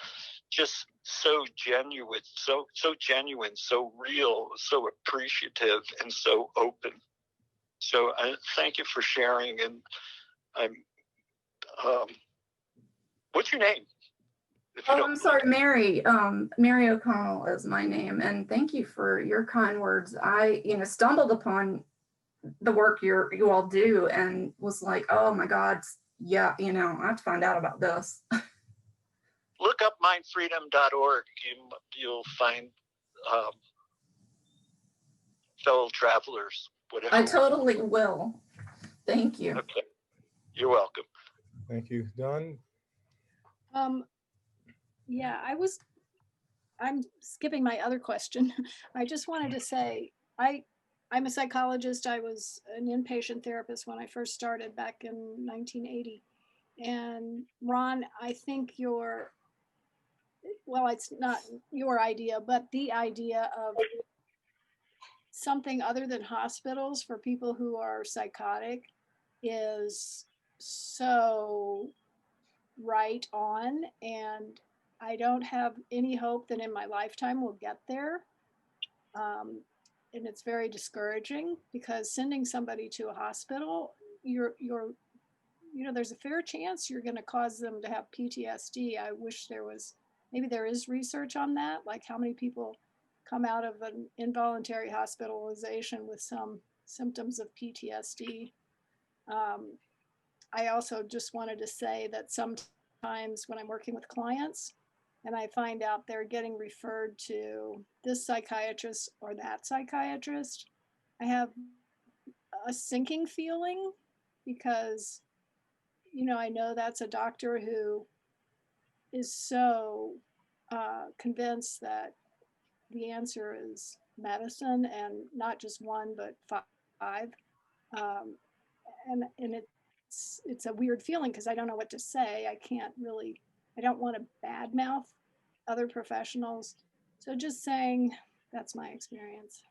just so genuine, so genuine, so real, so appreciative, and so open. So I thank you for sharing. And what's your name? I'm sorry, Mary. Mary O'Connell is my name, and thank you for your kind words. I, stumbled upon the work you all do and was like, oh my God, yeah, I have to find out about this. Look up mindfreedom.org. You'll find fellow travelers, whatever. I totally will. Thank you. Okay. You're welcome. Thank you. Dawn? Yeah, I'm skipping my other question. I just wanted to say, I'm a psychologist. I was an inpatient therapist when I first started back in 1980. And Ron, I think it's not your idea, but the idea of something other than hospitals for people who are psychotic is so right on. And I don't have any hope that in my lifetime we'll get there. And it's very discouraging, because sending somebody to a hospital, there's a fair chance you're going to cause them to have PTSD. I wish maybe there is research on that, like how many people come out of an involuntary hospitalization with some symptoms of PTSD. I also just wanted to say that sometimes when I'm working with clients and I find out they're getting referred to this psychiatrist or that psychiatrist, I have a sinking feeling because, you know, I know that's a doctor who is so convinced that the answer is medicine, and not just one, but five. And it's a weird feeling because I don't know what to say. I don't want to badmouth other professionals. So just saying that's my experience.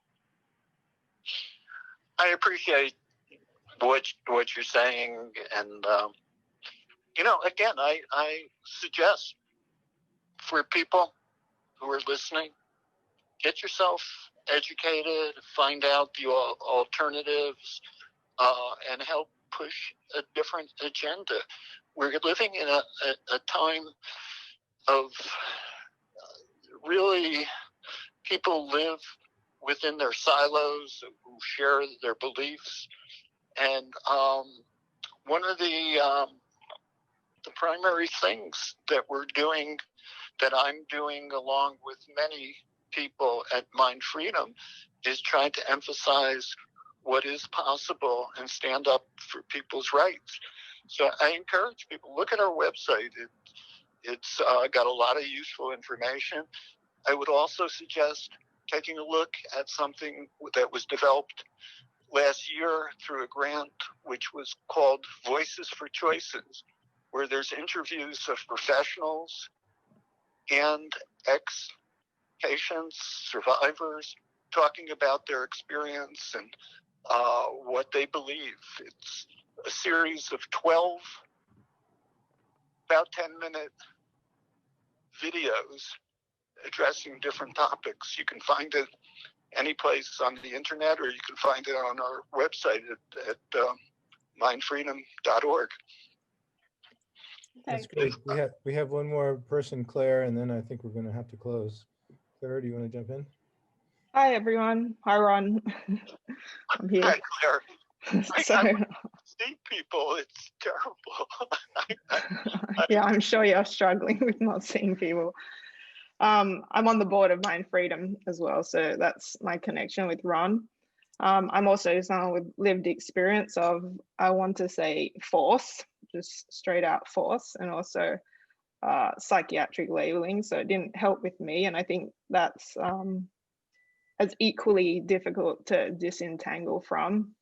I appreciate what you're saying, and you know, again, I suggest for people who are listening, get yourself educated, find out the alternatives, and help push a different agenda. We're living in a time of really people live within their silos who share their beliefs. And one of the primary things that we're doing, that I'm doing along with many people at Mind Freedom, is trying to emphasize what is possible and stand up for people's rights. So I encourage people, look at our website. It's got a lot of useful information. I would also suggest taking a look at something that was developed last year through a grant, which was called Voices for Choices, where there's interviews of professionals and ex-patients, survivors, talking about their experience and what they believe. It's a series of 12 about 10-minute videos addressing different topics. You can find it any place on the internet, or you can find it on our website at mindfreedom.org. That's great. We have one more person, Claire, and then I think we're going to have to close. Claire, do you want to jump in? Hi, everyone. Hi, Ron. I'm here. Hi, Claire. So, I see people. It's terrible. yeah, I'm sure you're struggling with not seeing people. I'm on the board of Mind Freedom as well, so that's my connection with Ron. I'm also someone with lived experience of, I want to say, force, just straight out force, and also psychiatric labeling, so it didn't help with me, and I think that's as equally difficult to disentangle from.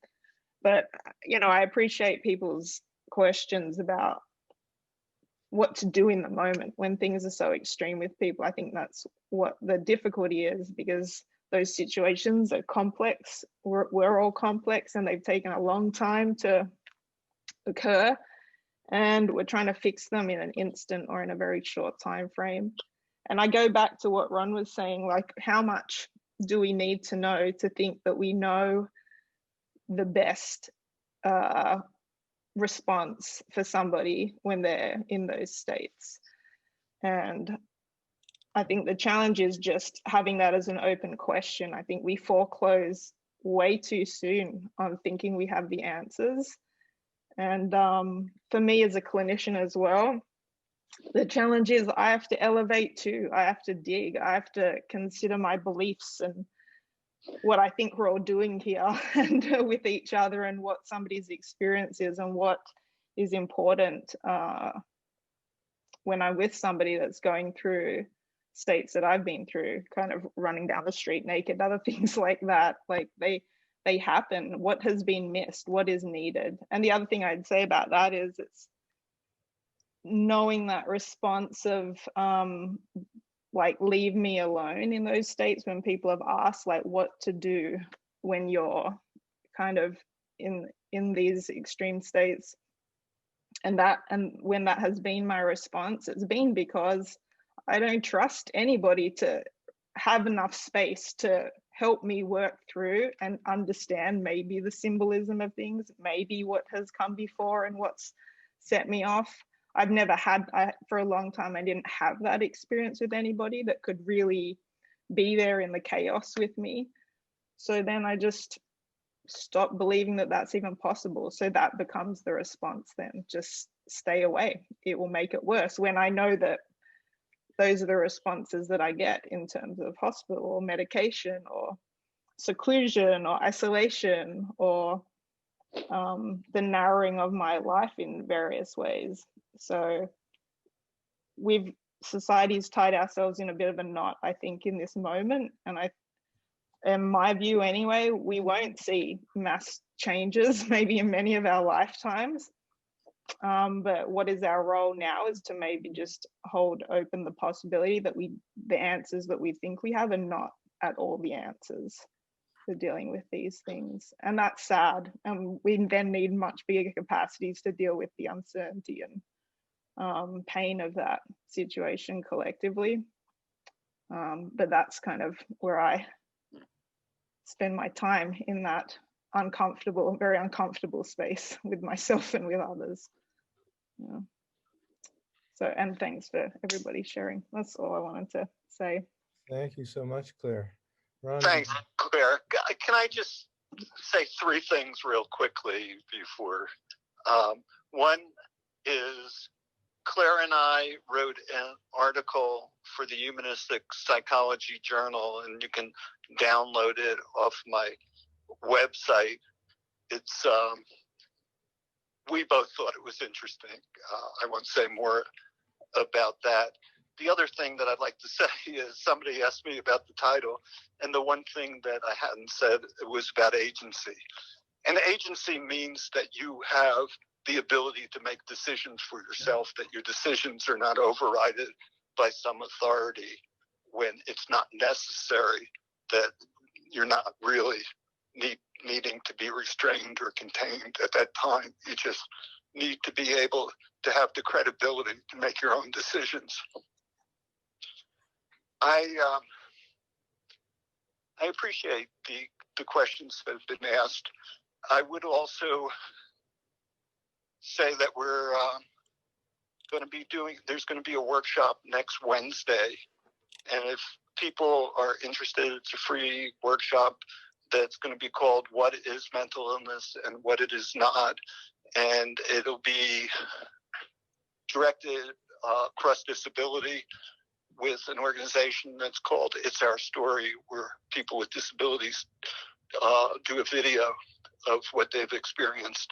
But, you know, I appreciate people's questions about what to do in the moment when things are so extreme with people. I think that's what the difficulty is, because those situations are complex. We're all complex, and they've taken a long time to occur, and we're trying to fix them in an instant or in a very short time frame. And I go back to what Ron was saying, like, how much do we need to know to think that we know the best response for somebody when they're in those states? And I think the challenge is just having that as an open question. I think we foreclose way too soon on thinking we have the answers. And for me as a clinician as well, the challenge is I have to elevate too. I have to dig. I have to consider my beliefs and what I think we're all doing here and with each other, and what somebody's experience is, and what is important when I'm with somebody that's going through states that I've been through, kind of running down the street naked, other things like that. Like they happen. What has been missed? What is needed? And the other thing I'd say about that is it's knowing that response of like, leave me alone in those states when people have asked like what to do when you're kind of in these extreme states. And when that has been my response, it's been because I don't trust anybody to have enough space to help me work through and understand maybe the symbolism of things, maybe what has come before and what's set me off. I've never had, for a long time, I didn't have that experience with anybody that could really be there in the chaos with me. So then I just stopped believing that that's even possible. So that becomes the response then, just stay away. It will make it worse, when I know that those are the responses that I get in terms of hospital or medication or seclusion or isolation or the narrowing of my life in various ways. So society's tied ourselves in a bit of a knot, I think, in this moment. And in my view anyway, we won't see mass changes maybe in many of our lifetimes. But what is our role now is to maybe just hold open the possibility that the answers that we think we have are not at all the answers for dealing with these things. And that's sad. And we then need much bigger capacities to deal with the uncertainty and pain of that situation collectively. But that's kind of where I spend my time, in that uncomfortable, very uncomfortable space with myself and with others. Yeah. So, and thanks for everybody sharing. That's all I wanted to say. Thank you so much, Claire. Ron, Thanks, Claire. Can I just say three things real quickly before? One is Claire and I wrote an article for the Humanistic Psychology Journal, and you can download it off my website. It's we both thought it was interesting. I won't say more about that. The other thing that I'd like to say is somebody asked me about the title, and the one thing that I hadn't said was about agency. And agency means that you have the ability to make decisions for yourself, that your decisions are not overridden by some authority when it's not necessary, that you're not really needing to be restrained or contained at that time. You just need to be able to have the credibility to make your own decisions. I appreciate the questions that have been asked. I would also say that we're going to be there's going to be a workshop next Wednesday. And if people are interested, it's a free workshop that's going to be called What is Mental Illness and What It Is Not. And it'll be directed across disability with an organization that's called It's Our Story, where people with disabilities do a video of what they've experienced.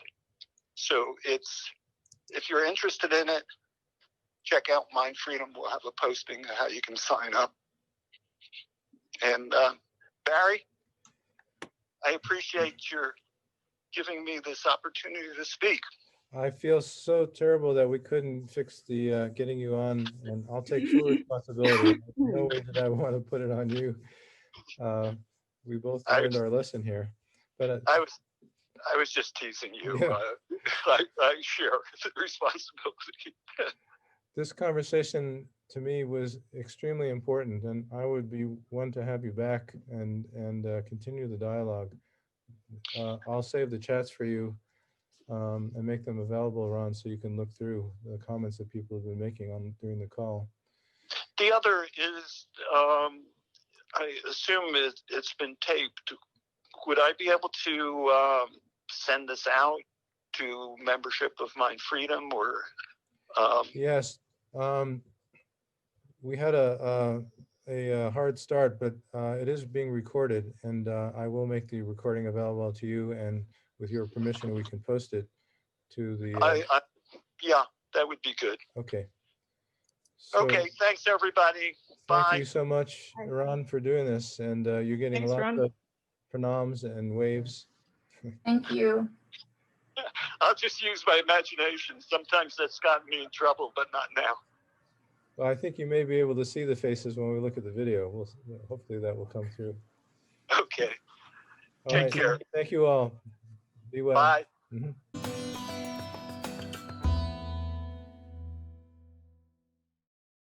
So if you're interested in it, check out Mind Freedom. We'll have a posting of how you can sign up. And Barry, I appreciate your giving me this opportunity to speak. I feel so terrible that we couldn't fix the getting you on, and I'll take full responsibility. No way did I want to put it on you. We both learned our lesson here. But I was just teasing you. Yeah. I share the responsibility. This conversation to me was extremely important, and I would be one to have you back and continue the dialogue. I'll save the chats for you and make them available, Ron, so you can look through the comments that people have been making during the call. The other is, I assume it's been taped. Would I be able to send this out to membership of Mind Freedom, or? Yes, we had a hard start, but it is being recorded, and I will make the recording available to you, and with your permission, we can post it to the. Yeah, that would be good. Okay. So, okay, thanks everybody. Bye. Thank you so much, Ron, for doing this, and you're getting Thanks, lots Ron. of pronoms and waves. Thank you. I'll just use my imagination. Sometimes that's gotten me in trouble, but not now. Well, I think you may be able to see the faces when we look at the video. Hopefully that will come through. Okay. All Take right. care. Thank you all. Be well. Bye. Mhm.